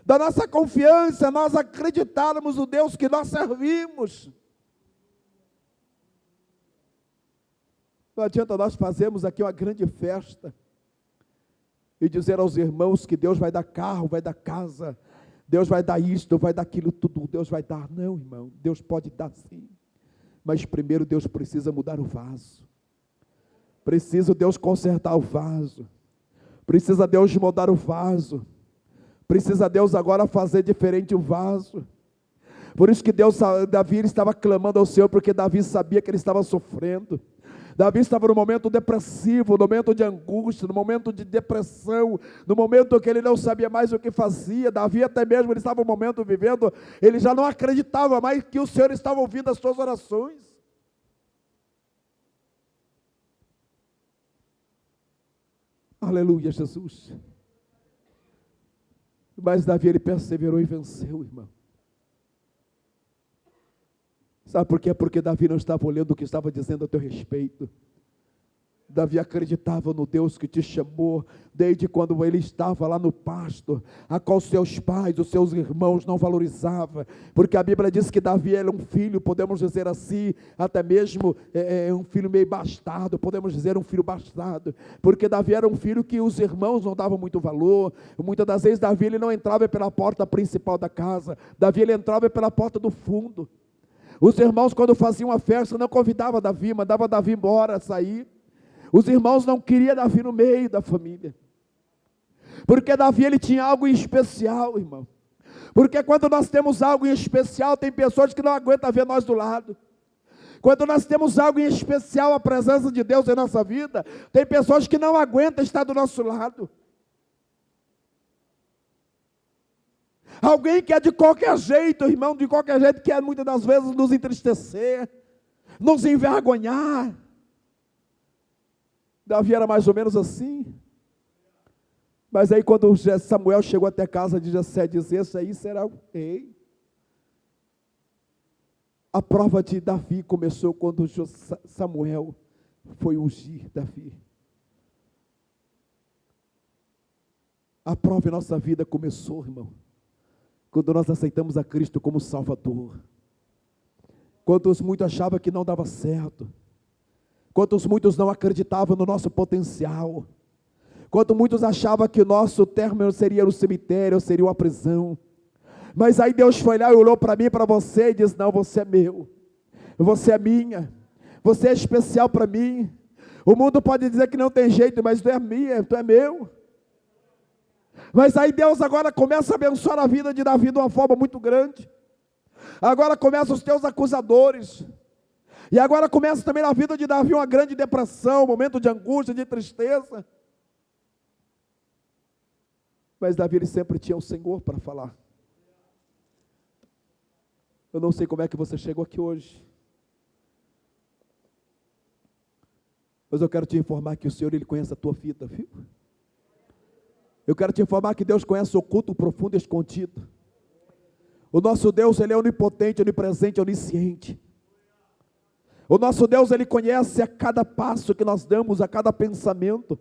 da nossa confiança, nós acreditarmos no Deus que nós servimos. Não adianta nós fazermos aqui uma grande festa e dizer aos irmãos que Deus vai dar carro, vai dar casa, Deus vai dar isto, vai dar aquilo, tudo Deus vai dar. Não, irmão, Deus pode dar sim, mas primeiro Deus precisa mudar o vaso. Precisa Deus consertar o vaso, precisa Deus mudar o vaso, precisa Deus agora fazer diferente o vaso. Por isso que Davi ele estava clamando ao Senhor, porque Davi sabia que ele estava sofrendo. Davi estava no momento depressivo, no momento de angústia, no momento de depressão, no momento que ele não sabia mais o que fazia. Davi até mesmo, ele estava no momento vivendo, ele já não acreditava mais que o Senhor estava ouvindo as suas orações. Aleluia, Jesus. Mas Davi, ele perseverou e venceu, irmão. Sabe por quê? Porque Davi não estava olhando o que estava dizendo a teu respeito. Davi acreditava no Deus que te chamou, desde quando ele estava lá no pasto, a qual seus pais, os seus irmãos não valorizavam, porque a Bíblia diz que Davi era um filho, podemos dizer assim, até mesmo um filho meio bastardo, podemos dizer um filho bastardo, porque Davi era um filho que os irmãos não davam muito valor. Muitas das vezes Davi ele não entrava pela porta principal da casa, Davi ele entrava pela porta do fundo. Os irmãos, quando faziam uma festa, não convidavam Davi, mandava Davi embora, sair. Os irmãos não queriam Davi no meio da família, porque Davi ele tinha algo em especial, irmão. Porque quando nós temos algo em especial, tem pessoas que não aguentam ver nós do lado. Quando nós temos algo em especial, a presença de Deus em nossa vida, tem pessoas que não aguentam estar do nosso lado. Alguém que é de qualquer jeito, irmão, de qualquer jeito, quer muitas das vezes nos entristecer, nos envergonhar. Davi era mais ou menos assim. Mas aí quando Samuel chegou até a casa de Jessé, disse: esse aí será o rei. A prova de Davi começou quando Samuel foi ungir Davi. A prova em nossa vida começou, irmão, quando nós aceitamos a Cristo como Salvador. Quantos muitos achavam que não dava certo. Quantos muitos não acreditavam no nosso potencial. Quanto muitos achavam que o nosso término seria no cemitério, seria uma prisão. Mas aí Deus foi lá e olhou para mim e para você e disse: não, você é meu, você é minha, você é especial para mim. O mundo pode dizer que não tem jeito, mas tu é minha, tu é meu. Mas aí Deus agora começa a abençoar a vida de Davi de uma forma muito grande. Agora começam os teus acusadores. E agora começa também na vida de Davi uma grande depressão, um momento de angústia, de tristeza. Mas Davi ele sempre tinha o Senhor para falar. Eu não sei como é que você chegou aqui hoje, mas eu quero te informar que o Senhor ele conhece a tua vida, viu? Eu quero te informar que Deus conhece o oculto, o profundo e escondido. O nosso Deus ele é onipotente, onipresente, onisciente. O nosso Deus, Ele conhece a cada passo que nós damos, a cada pensamento.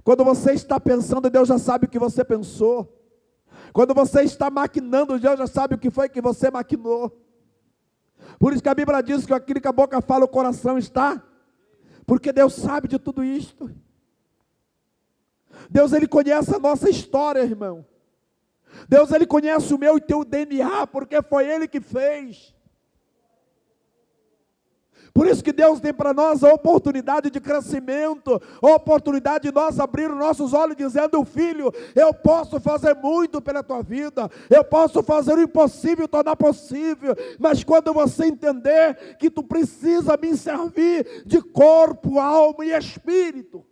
Quando você está pensando, Deus já sabe o que você pensou. Quando você está maquinando, Deus já sabe o que foi que você maquinou. Por isso que a Bíblia diz que aquilo que a boca fala, o coração está. Porque Deus sabe de tudo isto. Deus, Ele conhece a nossa história, irmão. Deus, Ele conhece o meu e teu DNA, porque foi Ele que fez. Por isso que Deus tem para nós a oportunidade de crescimento, a oportunidade de nós abrir os nossos olhos dizendo: filho, eu posso fazer muito pela tua vida, eu posso fazer o impossível tornar possível, mas quando você entender que tu precisa me servir de corpo, alma e espírito.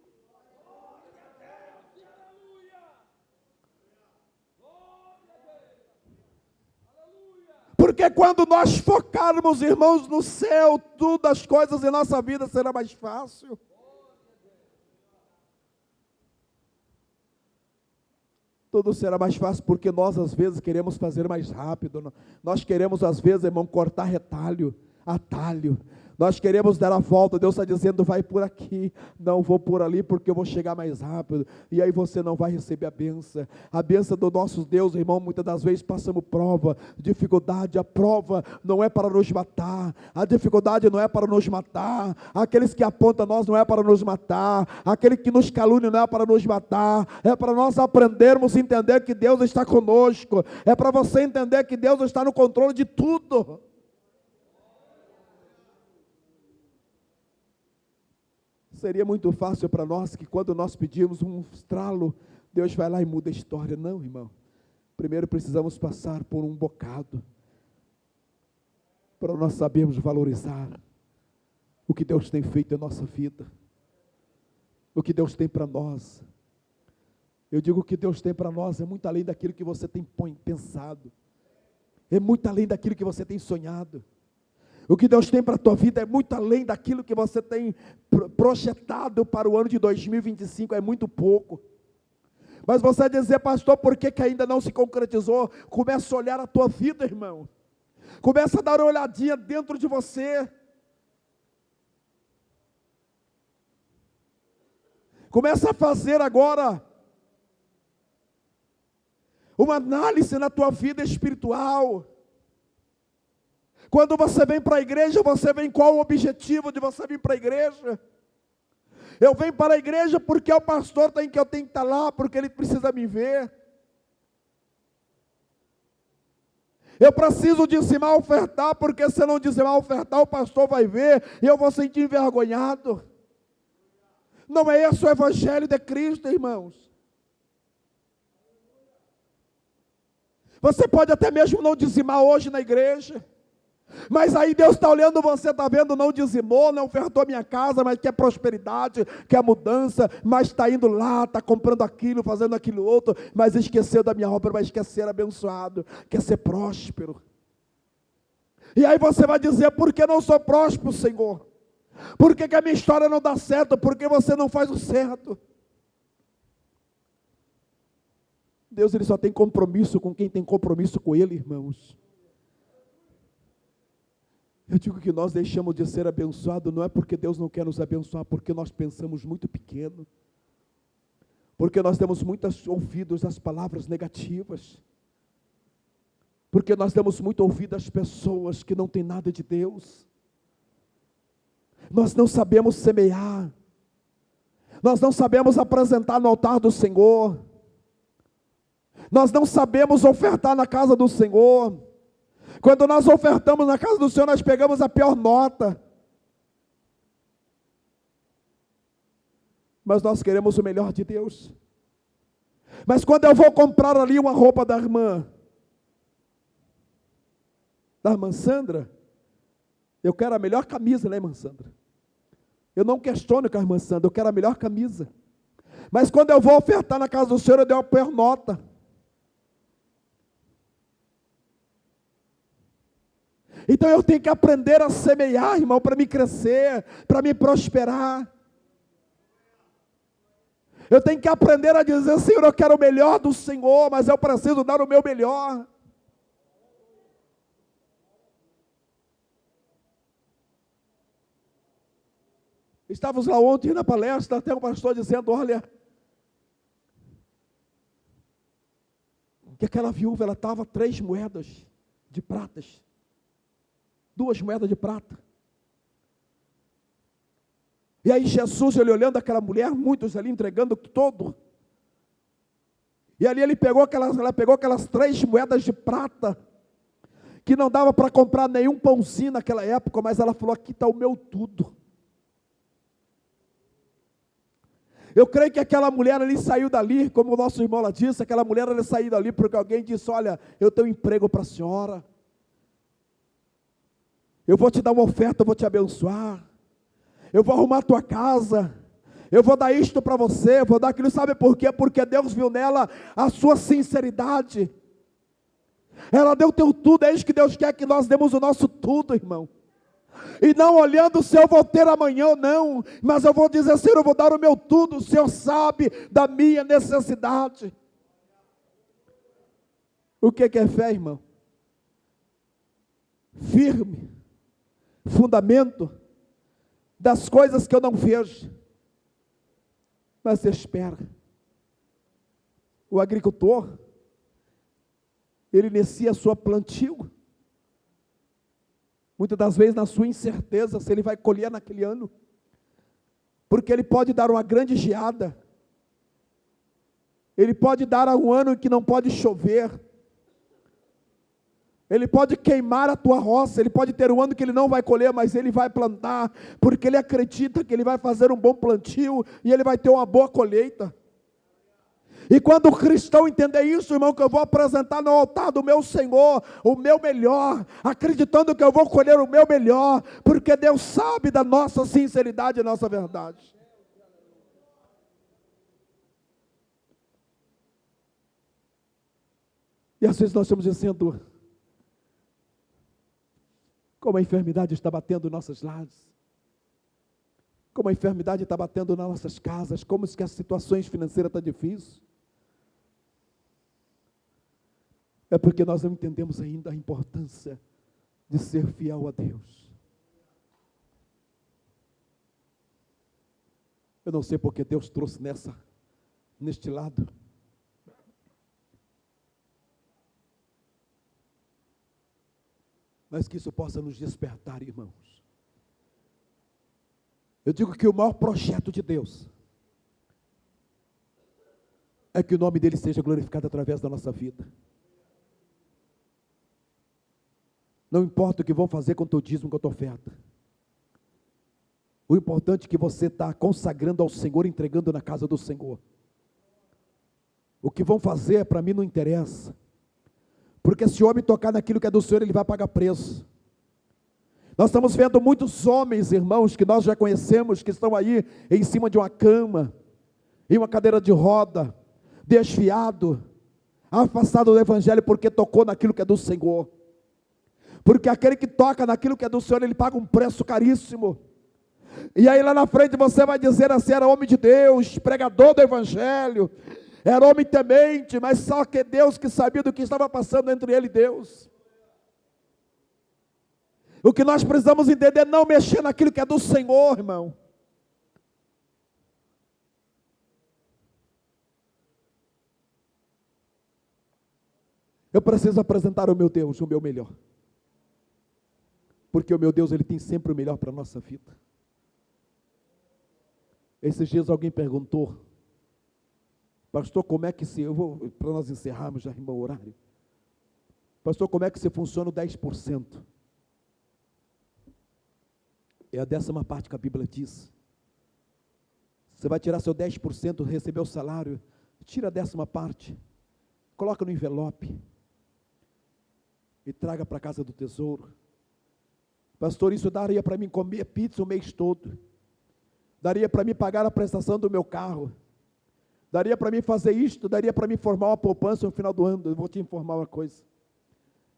Porque quando nós focarmos, irmãos, no céu, tudo as coisas em nossa vida será mais fácil. Tudo será mais fácil porque nós às vezes queremos fazer mais rápido. Nós queremos às vezes, irmão, cortar retalho, atalho. Nós queremos dar a volta. Deus está dizendo: vai por aqui, não vou por ali porque eu vou chegar mais rápido. E aí você não vai receber a bênção. A bênção do nosso Deus, irmão, muitas das vezes passamos prova, dificuldade. A prova não é para nos matar, a dificuldade não é para nos matar, aqueles que apontam a nós não é para nos matar, aquele que nos calúnia não é para nos matar, é para nós aprendermos a entender que Deus está conosco, é para você entender que Deus está no controle de tudo. Seria muito fácil para nós que quando nós pedimos um estralo, Deus vai lá e muda a história. Não, irmão. Primeiro precisamos passar por um bocado, para nós sabermos valorizar o que Deus tem feito em nossa vida, o que Deus tem para nós. Eu digo que Deus tem para nós é muito além daquilo que você tem pensado, é muito além daquilo que você tem sonhado. O que Deus tem para a tua vida é muito além daquilo que você tem projetado para o ano de 2025, é muito pouco. Mas você vai dizer: pastor, por que ainda não se concretizou? Começa a olhar a tua vida, irmão. Começa a dar uma olhadinha dentro de você. Começa a fazer agora uma análise na tua vida espiritual. Quando você vem para a igreja, você vem qual o objetivo de você vir para a igreja? Eu venho para a igreja porque o pastor tem que eu tenho que estar lá, porque ele precisa me ver. Eu preciso dizimar, ofertar, porque se eu não dizimar, ofertar, o pastor vai ver e eu vou sentir envergonhado. Não é esse o evangelho de Cristo, irmãos. Você pode até mesmo não dizimar hoje na igreja, mas aí Deus está olhando, você está vendo, não dizimou, não ofertou a minha casa, mas quer prosperidade, quer mudança, mas está indo lá, está comprando aquilo, fazendo aquilo outro, mas esqueceu da minha obra, mas quer ser abençoado, quer ser próspero. E aí você vai dizer, por que não sou próspero, Senhor? Por que a minha história não dá certo? Por que você não faz o certo? Deus, Ele só tem compromisso com quem tem compromisso com Ele, irmãos. Eu digo que nós deixamos de ser abençoados, não é porque Deus não quer nos abençoar, porque nós pensamos muito pequeno, porque nós damos muitos ouvidos às palavras negativas, porque nós damos muito ouvido às pessoas que não têm nada de Deus. Nós não sabemos semear, nós não sabemos apresentar no altar do Senhor, nós não sabemos ofertar na casa do Senhor. Quando nós ofertamos na casa do Senhor, nós pegamos a pior nota. Mas nós queremos o melhor de Deus. Mas quando eu vou comprar ali uma roupa da irmã Sandra, eu quero a melhor camisa, né, irmã Sandra? Eu não questiono com a irmã Sandra, eu quero a melhor camisa. Mas quando eu vou ofertar na casa do Senhor, eu dei uma pior nota. Então eu tenho que aprender a semear, irmão, para me crescer, para me prosperar. Eu tenho que aprender a dizer, Senhor, eu quero o melhor do Senhor, mas eu preciso dar o meu melhor. Estávamos lá ontem na palestra, até o pastor dizendo, olha, que aquela viúva, ela estava 3 moedas de pratas. 2 moedas de prata. E aí Jesus, ele olhando aquela mulher, muitos ali entregando todo. E ali ela pegou aquelas 3 moedas de prata, que não dava para comprar nenhum pãozinho naquela época, mas ela falou, aqui está o meu tudo. Eu creio que aquela mulher ali saiu dali, como o nosso irmão lá disse, aquela mulher ali saiu dali porque alguém disse, olha, eu tenho emprego para a senhora. Eu vou te dar uma oferta, eu vou te abençoar. Eu vou arrumar a tua casa. Eu vou dar isto para você, eu vou dar aquilo. Sabe por quê? Porque Deus viu nela a sua sinceridade. Ela deu o teu tudo, é isso que Deus quer, que nós demos o nosso tudo, irmão. E não olhando se eu vou ter amanhã ou não, mas eu vou dizer, Senhor, eu vou dar o meu tudo, o Senhor sabe da minha necessidade. O que é fé, irmão? Firme. Fundamento das coisas que eu não vejo, mas espera. O agricultor, ele inicia a sua plantio, muitas das vezes na sua incerteza se ele vai colher naquele ano, porque ele pode dar uma grande geada, ele pode dar um ano que não pode chover, ele pode queimar a tua roça, ele pode ter um ano que ele não vai colher, mas ele vai plantar, porque ele acredita que ele vai fazer um bom plantio, e ele vai ter uma boa colheita. E quando o cristão entender isso, irmão, que eu vou apresentar no altar do meu Senhor, o meu melhor, acreditando que eu vou colher o meu melhor, porque Deus sabe da nossa sinceridade e nossa verdade. E às vezes nós estamos dizendo, como a enfermidade está batendo em nossos lares, como a enfermidade está batendo nas nossas casas, como que as situações financeiras estão difíceis. É porque nós não entendemos ainda a importância de ser fiel a Deus. Eu não sei porque Deus trouxe neste lado. Mas que isso possa nos despertar, irmãos. Eu digo que o maior projeto de Deus é que o nome dele seja glorificado através da nossa vida. Não importa o que vão fazer com o teu dízimo, com a tua oferta. O importante é que você está consagrando ao Senhor, entregando na casa do Senhor. O que vão fazer, para mim, não interessa. Porque se o homem tocar naquilo que é do Senhor, ele vai pagar preço. Nós estamos vendo muitos homens, irmãos, que nós já conhecemos, que estão aí em cima de uma cama, em uma cadeira de roda, desfiado, afastado do Evangelho, porque tocou naquilo que é do Senhor. Porque aquele que toca naquilo que é do Senhor, ele paga um preço caríssimo. E aí lá na frente você vai dizer assim: era homem de Deus, pregador do Evangelho, era homem temente, mas só que Deus que sabia do que estava passando entre ele e Deus. O que nós precisamos entender é não mexer naquilo que é do Senhor, irmão. Eu preciso apresentar ao meu Deus o meu melhor. Porque o meu Deus, ele tem sempre o melhor para a nossa vida. Esses dias alguém perguntou: pastor, como é que para nós encerrarmos já, irmão, o horário. Pastor, como é que funciona o 10%? É a 10ª parte que a Bíblia diz. Você vai tirar seu 10%, receber o salário, tira a 10ª parte, coloca no envelope e traga para a casa do tesouro. Pastor, isso daria para mim comer pizza o mês todo, daria para mim pagar a prestação do meu carro, daria para mim fazer isto, daria para mim formar uma poupança no final do ano. Eu vou te informar uma coisa: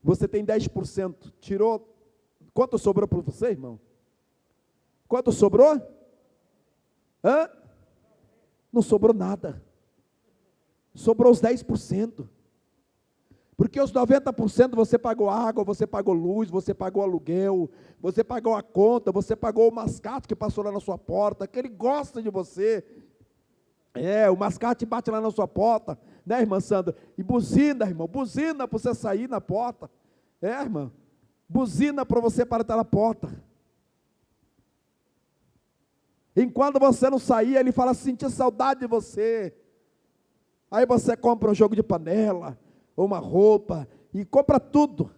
você tem 10%, tirou, quanto sobrou para você, irmão? Quanto sobrou? Não sobrou nada, sobrou os 10%, porque os 90% você pagou água, você pagou luz, você pagou aluguel, você pagou a conta, você pagou o mascate que passou lá na sua porta, que ele gosta de você. O mascate bate lá na sua porta, né, irmã Sandra? E buzina, irmão, buzina para você sair na porta. Irmã, buzina para você parar na porta. Enquanto você não sair, ele fala: sentir saudade de você. Aí você compra um jogo de panela, ou uma roupa, e compra tudo.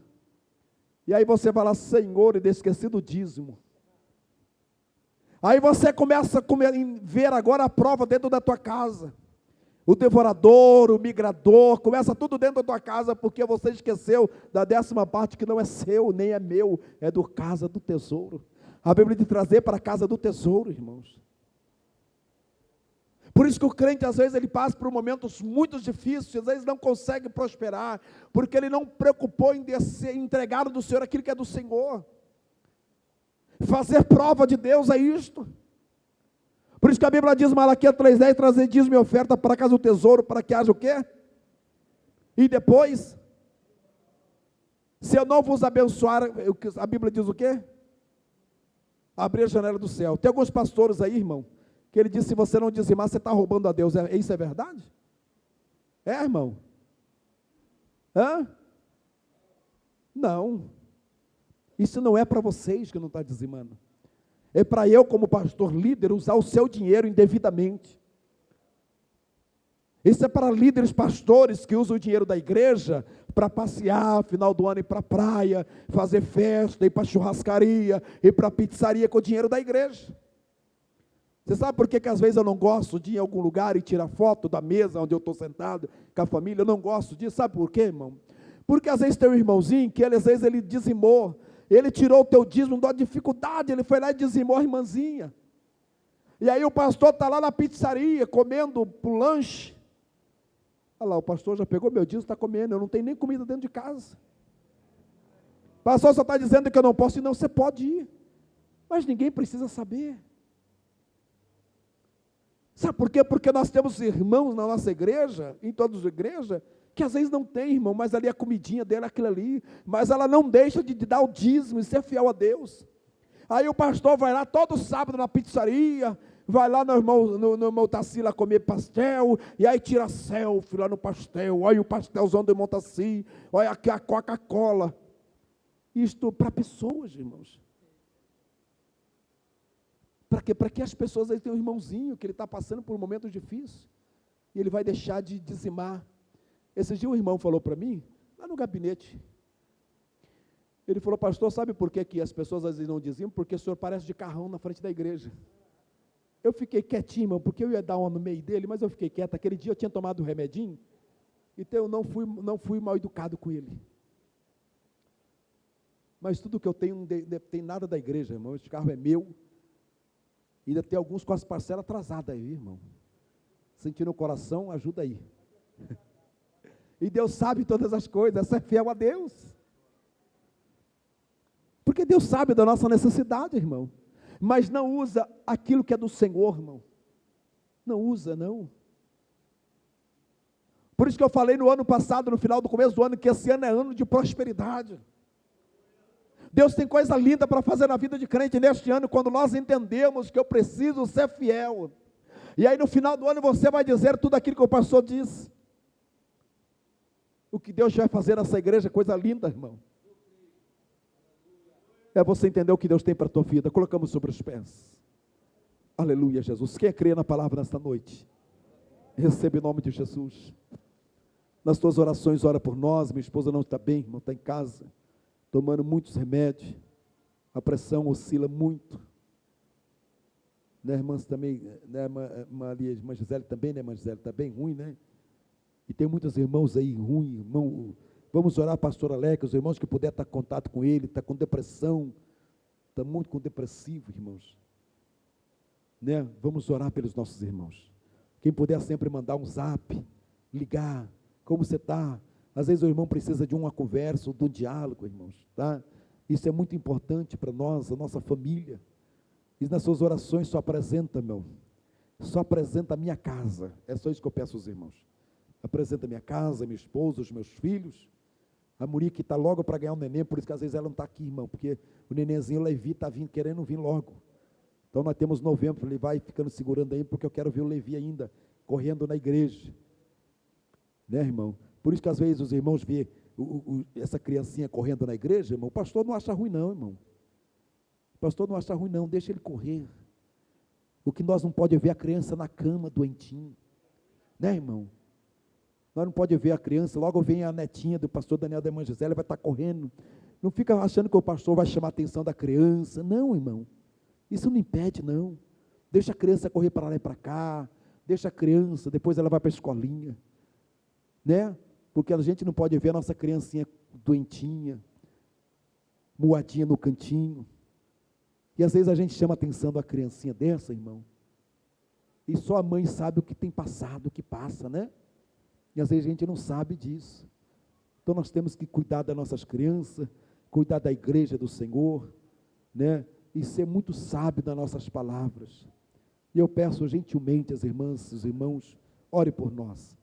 E aí você vai lá: Senhor, e esqueci do dízimo. Aí você começa a ver agora a prova dentro da tua casa. O devorador, o migrador, começa tudo dentro da tua casa, porque você esqueceu da 10ª parte que não é seu, nem é meu, é do casa do tesouro. A Bíblia diz trazer para a casa do tesouro, irmãos. Por isso que o crente, às vezes, ele passa por momentos muito difíceis, às vezes não consegue prosperar, porque ele não preocupou em entregar do Senhor aquilo que é do Senhor. Fazer prova de Deus é isto. Por isso que a Bíblia diz, Malaquias 3,10, trazer dízimo e oferta para a casa do tesouro, para que haja o quê? E depois, se eu não vos abençoar, a Bíblia diz o quê? Abrir a janela do céu. Tem alguns pastores aí, irmão, que ele diz: se você não dizimar, você está roubando a Deus. Isso é verdade? Irmão? Não. Isso não é para vocês que não está dizimando. É para eu, como pastor líder, usar o seu dinheiro indevidamente. Isso é para líderes pastores que usam o dinheiro da igreja para passear, final do ano, ir para a praia, fazer festa, ir para a churrascaria, ir para a pizzaria com o dinheiro da igreja. Você sabe por que às vezes eu não gosto de ir em algum lugar e tirar foto da mesa onde eu estou sentado com a família? Eu não gosto disso. Sabe por quê, irmão? Porque às vezes tem um irmãozinho que às vezes ele dizimou, ele tirou o teu dízimo da dificuldade, ele foi lá e dizimou a irmãzinha. E aí o pastor está lá na pizzaria comendo o lanche. Olha lá, o pastor já pegou meu dízimo, está comendo, eu não tenho nem comida dentro de casa. O pastor só está dizendo que eu não posso ir. Não, você pode ir, mas ninguém precisa saber. Sabe por quê? Porque nós temos irmãos na nossa igreja, em todas as igrejas, que às vezes não tem, irmão, mas ali a comidinha dele é aquilo ali, mas ela não deixa de dar o dízimo e ser fiel a Deus. Aí o pastor vai lá todo sábado na pizzaria, Vai lá no irmão Tassi lá comer pastel, e aí tira selfie lá no pastel, olha o pastelzão do irmão Tassi, olha aqui a Coca-Cola. Isto para pessoas, irmãos. Para quê? Para que as pessoas aí tenham um irmãozinho que ele está passando por um momento difícil, e ele vai deixar de dizimar. Esse dia um irmão falou para mim, lá no gabinete, ele falou: pastor, sabe por que as pessoas às vezes não dizimam? Porque o senhor parece de carrão na frente da igreja. Eu fiquei quietinho, irmão, porque eu ia dar uma no meio dele, mas eu fiquei quieto. Aquele dia eu tinha tomado um remedinho, então eu não fui mal educado com ele. Mas tudo que eu tenho não tem nada da igreja, irmão. Esse carro é meu. E ainda tem alguns com as parcelas atrasadas aí, irmão. Sentindo o coração, ajuda aí. E Deus sabe todas as coisas, você é fiel a Deus. Porque Deus sabe da nossa necessidade, irmão. Mas não usa aquilo que é do Senhor, irmão. Não usa, não. Por isso que eu falei no ano passado, no final do começo do ano, que esse ano é ano de prosperidade. Deus tem coisa linda para fazer na vida de crente neste ano, quando nós entendemos que eu preciso ser fiel. E aí no final do ano você vai dizer tudo aquilo que o pastor disse. O que Deus vai fazer nessa igreja, coisa linda, irmão. É você entender o que Deus tem para a tua vida. Colocamos sobre os pés. Aleluia, Jesus. Quem crê na palavra nesta noite? Recebe em nome de Jesus. Nas tuas orações, ora por nós. Minha esposa não está bem, não está em casa, tomando muitos remédios. A pressão oscila muito. Né, irmãs também, né, irmã Gisele também, né, irmã Gisele, está bem ruim, né? E tem muitos irmãos aí ruins, irmão. Vamos orar, pastor Alex, os irmãos que puder estar em contato com ele, está com depressão, está muito com depressivo, irmãos. Né? Vamos orar pelos nossos irmãos. Quem puder sempre mandar um zap, ligar, como você está? Às vezes o irmão precisa de uma conversa, de um diálogo, irmãos, tá? Isso é muito importante para nós, a nossa família. E nas suas orações só apresenta, meu, só apresenta a minha casa. É só isso que eu peço aos irmãos. Apresenta a minha casa, minha esposa, os meus filhos. A Muri que está logo para ganhar um neném, por isso que às vezes ela não está aqui, irmão, porque o nenenzinho Levi está querendo vir logo. Então nós temos novembro, ele vai ficando segurando aí, porque eu quero ver o Levi ainda correndo na igreja. Né, irmão? Por isso que às vezes os irmãos vê essa criancinha correndo na igreja, irmão, o pastor não acha ruim não, irmão. O pastor não acha ruim não, deixa ele correr. O que nós não pode ver a criança na cama, doentinho. Né, irmão? Nós não pode ver a criança, logo vem a netinha do pastor Daniel da irmã Gisele, vai estar correndo. Não fica achando que o pastor vai chamar a atenção da criança. Não, irmão. Isso não impede, não. Deixa a criança correr para lá e para cá. Deixa a criança, depois ela vai para a escolinha. Né? Porque a gente não pode ver a nossa criancinha doentinha, moadinha no cantinho. E às vezes a gente chama a atenção da criancinha dessa, irmão. E só a mãe sabe o que tem passado, o que passa, né? E às vezes a gente não sabe disso. Então nós temos que cuidar das nossas crianças, cuidar da igreja do Senhor, né? E ser muito sábio nas nossas palavras. E eu peço gentilmente às irmãs, os irmãos, ore por nós,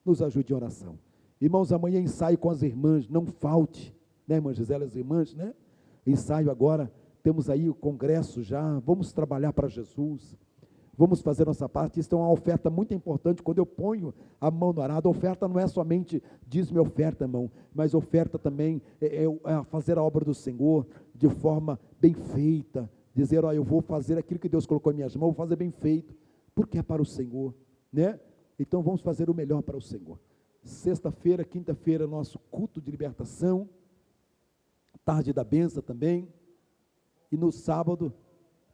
nos ajude em oração. Irmãos, amanhã ensaio com as irmãs, não falte, né, irmã Gisela, as irmãs, né? Ensaio agora, temos aí o congresso já, vamos trabalhar para Jesus. Vamos fazer nossa parte. Isso é uma oferta muito importante. Quando eu ponho a mão no arado, a oferta não é somente dízimo e oferta, irmão, mas oferta também é fazer a obra do Senhor de forma bem feita, dizer, ó, eu vou fazer aquilo que Deus colocou em minhas mãos, vou fazer bem feito, porque é para o Senhor, né? Então vamos fazer o melhor para o Senhor. Sexta-feira, quinta-feira, nosso culto de libertação, tarde da benção também, e no sábado,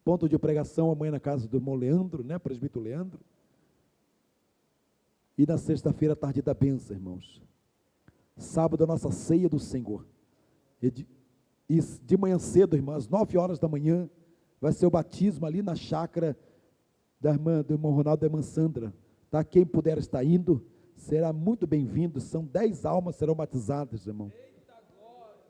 ponto de pregação amanhã na casa do irmão Leandro, né, presbítero Leandro. E na sexta-feira, tarde da benção, irmãos. Sábado, a nossa ceia do Senhor. E de manhã cedo, irmãos, às 9 horas da manhã, vai ser o batismo ali na chácara do irmão Ronaldo e da irmã Sandra. Tá? Quem puder estar indo, será muito bem-vindo. São 10 almas que serão batizadas, irmão.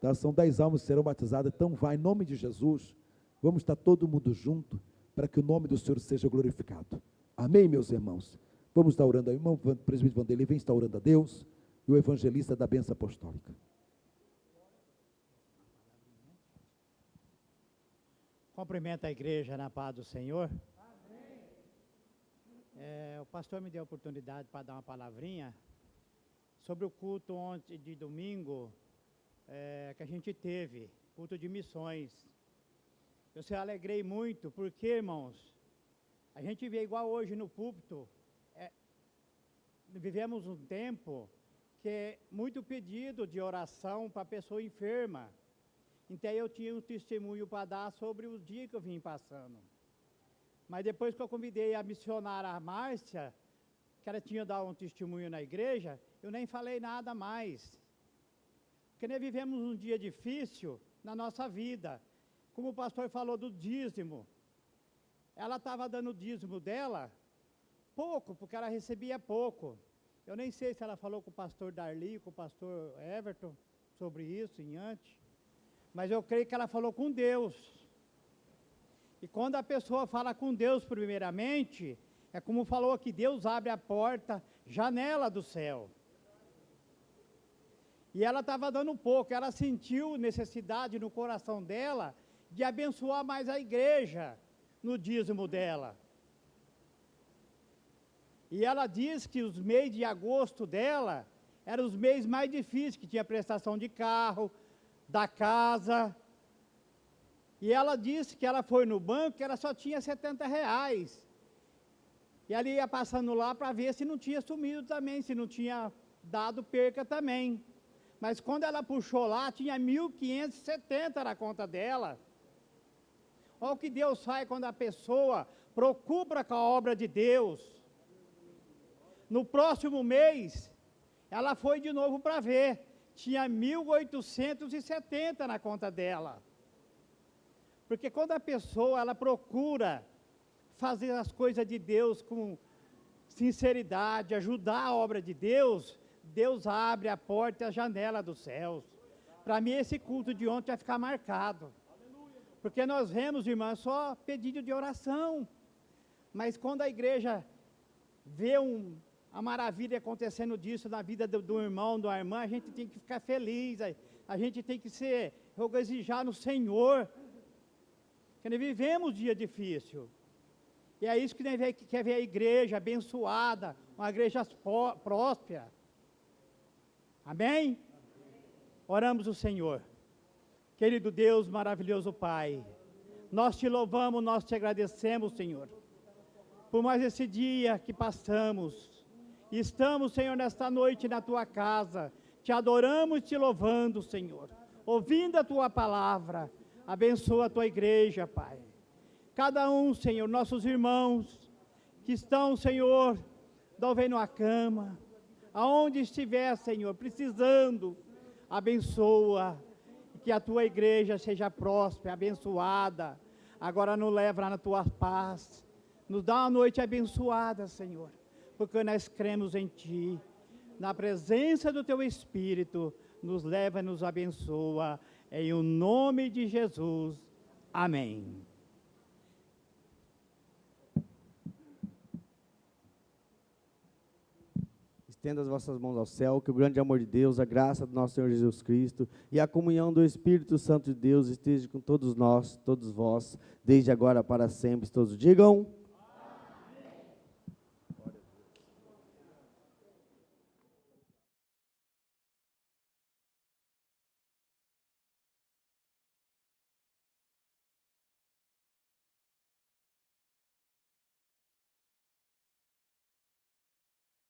Tá? São 10 almas que serão batizadas. Então vai, em nome de Jesus. Vamos estar todo mundo junto, para que o nome do Senhor seja glorificado. Amém, meus irmãos? Vamos estar orando aí. O irmão presbítero Vanderlei vem estar orando a Deus, e o evangelista da bênção apostólica. Cumprimento a igreja na paz do Senhor. Amém. O pastor me deu a oportunidade para dar uma palavrinha sobre o culto ontem de domingo que a gente teve, culto de missões. Eu se alegrei muito, porque, irmãos, a gente vê igual hoje no púlpito, vivemos um tempo que é muito pedido de oração para a pessoa enferma. Então eu tinha um testemunho para dar sobre os dias que eu vim passando. Mas depois que eu convidei a missionária Márcia, que ela tinha dado um testemunho na igreja, eu nem falei nada mais. Porque nós vivemos um dia difícil na nossa vida. Como o pastor falou do dízimo, ela estava dando o dízimo dela, pouco, porque ela recebia pouco. Eu nem sei se ela falou com o pastor Darli, com o pastor Everton, sobre isso em antes, mas eu creio que ela falou com Deus. E quando a pessoa fala com Deus primeiramente, é como falou aqui, Deus abre a porta, janela do céu. E ela estava dando pouco, ela sentiu necessidade no coração dela de abençoar mais a igreja no dízimo dela. E ela diz que os meses de agosto dela eram os meses mais difíceis, que tinha prestação de carro, da casa. E ela disse que ela foi no banco, que ela só tinha R$70. E ela ia passando lá para ver se não tinha sumido também, se não tinha dado perca também. Mas quando ela puxou lá, tinha 1.570 na conta dela. Olha o que Deus faz quando a pessoa procura com a obra de Deus. No próximo mês, ela foi de novo para ver. Tinha 1.870 na conta dela. Porque quando a pessoa, ela procura fazer as coisas de Deus com sinceridade, ajudar a obra de Deus, Deus abre a porta e a janela dos céus. Para mim, esse culto de ontem vai ficar marcado. Porque nós vemos, irmãos, só pedido de oração. Mas quando a igreja vê a maravilha acontecendo disso na vida do irmão, da irmã, a gente tem que ficar feliz, a gente tem que se regozijar no Senhor. Porque nós vivemos um dia difícil. E é isso que nós quer ver a igreja abençoada, uma igreja próspera. Amém? Oramos o Senhor. Querido Deus, maravilhoso Pai, nós te louvamos, nós te agradecemos, Senhor, por mais esse dia que passamos. Estamos, Senhor, nesta noite na tua casa, te adoramos e te louvando, Senhor, ouvindo a tua palavra. Abençoa a tua igreja, Pai. Cada um, Senhor, nossos irmãos que estão, Senhor, talvez na cama, aonde estiver, Senhor, precisando, abençoa, que a tua igreja seja próspera, abençoada. Agora nos leva na tua paz, nos dá uma noite abençoada, Senhor, porque nós cremos em Ti, na presença do Teu Espírito, nos leva e nos abençoa, em o nome de Jesus, amém. Estenda as vossas mãos ao céu, que o grande amor de Deus, a graça do nosso Senhor Jesus Cristo e a comunhão do Espírito Santo de Deus esteja com todos nós, todos vós, desde agora para sempre. Todos digam...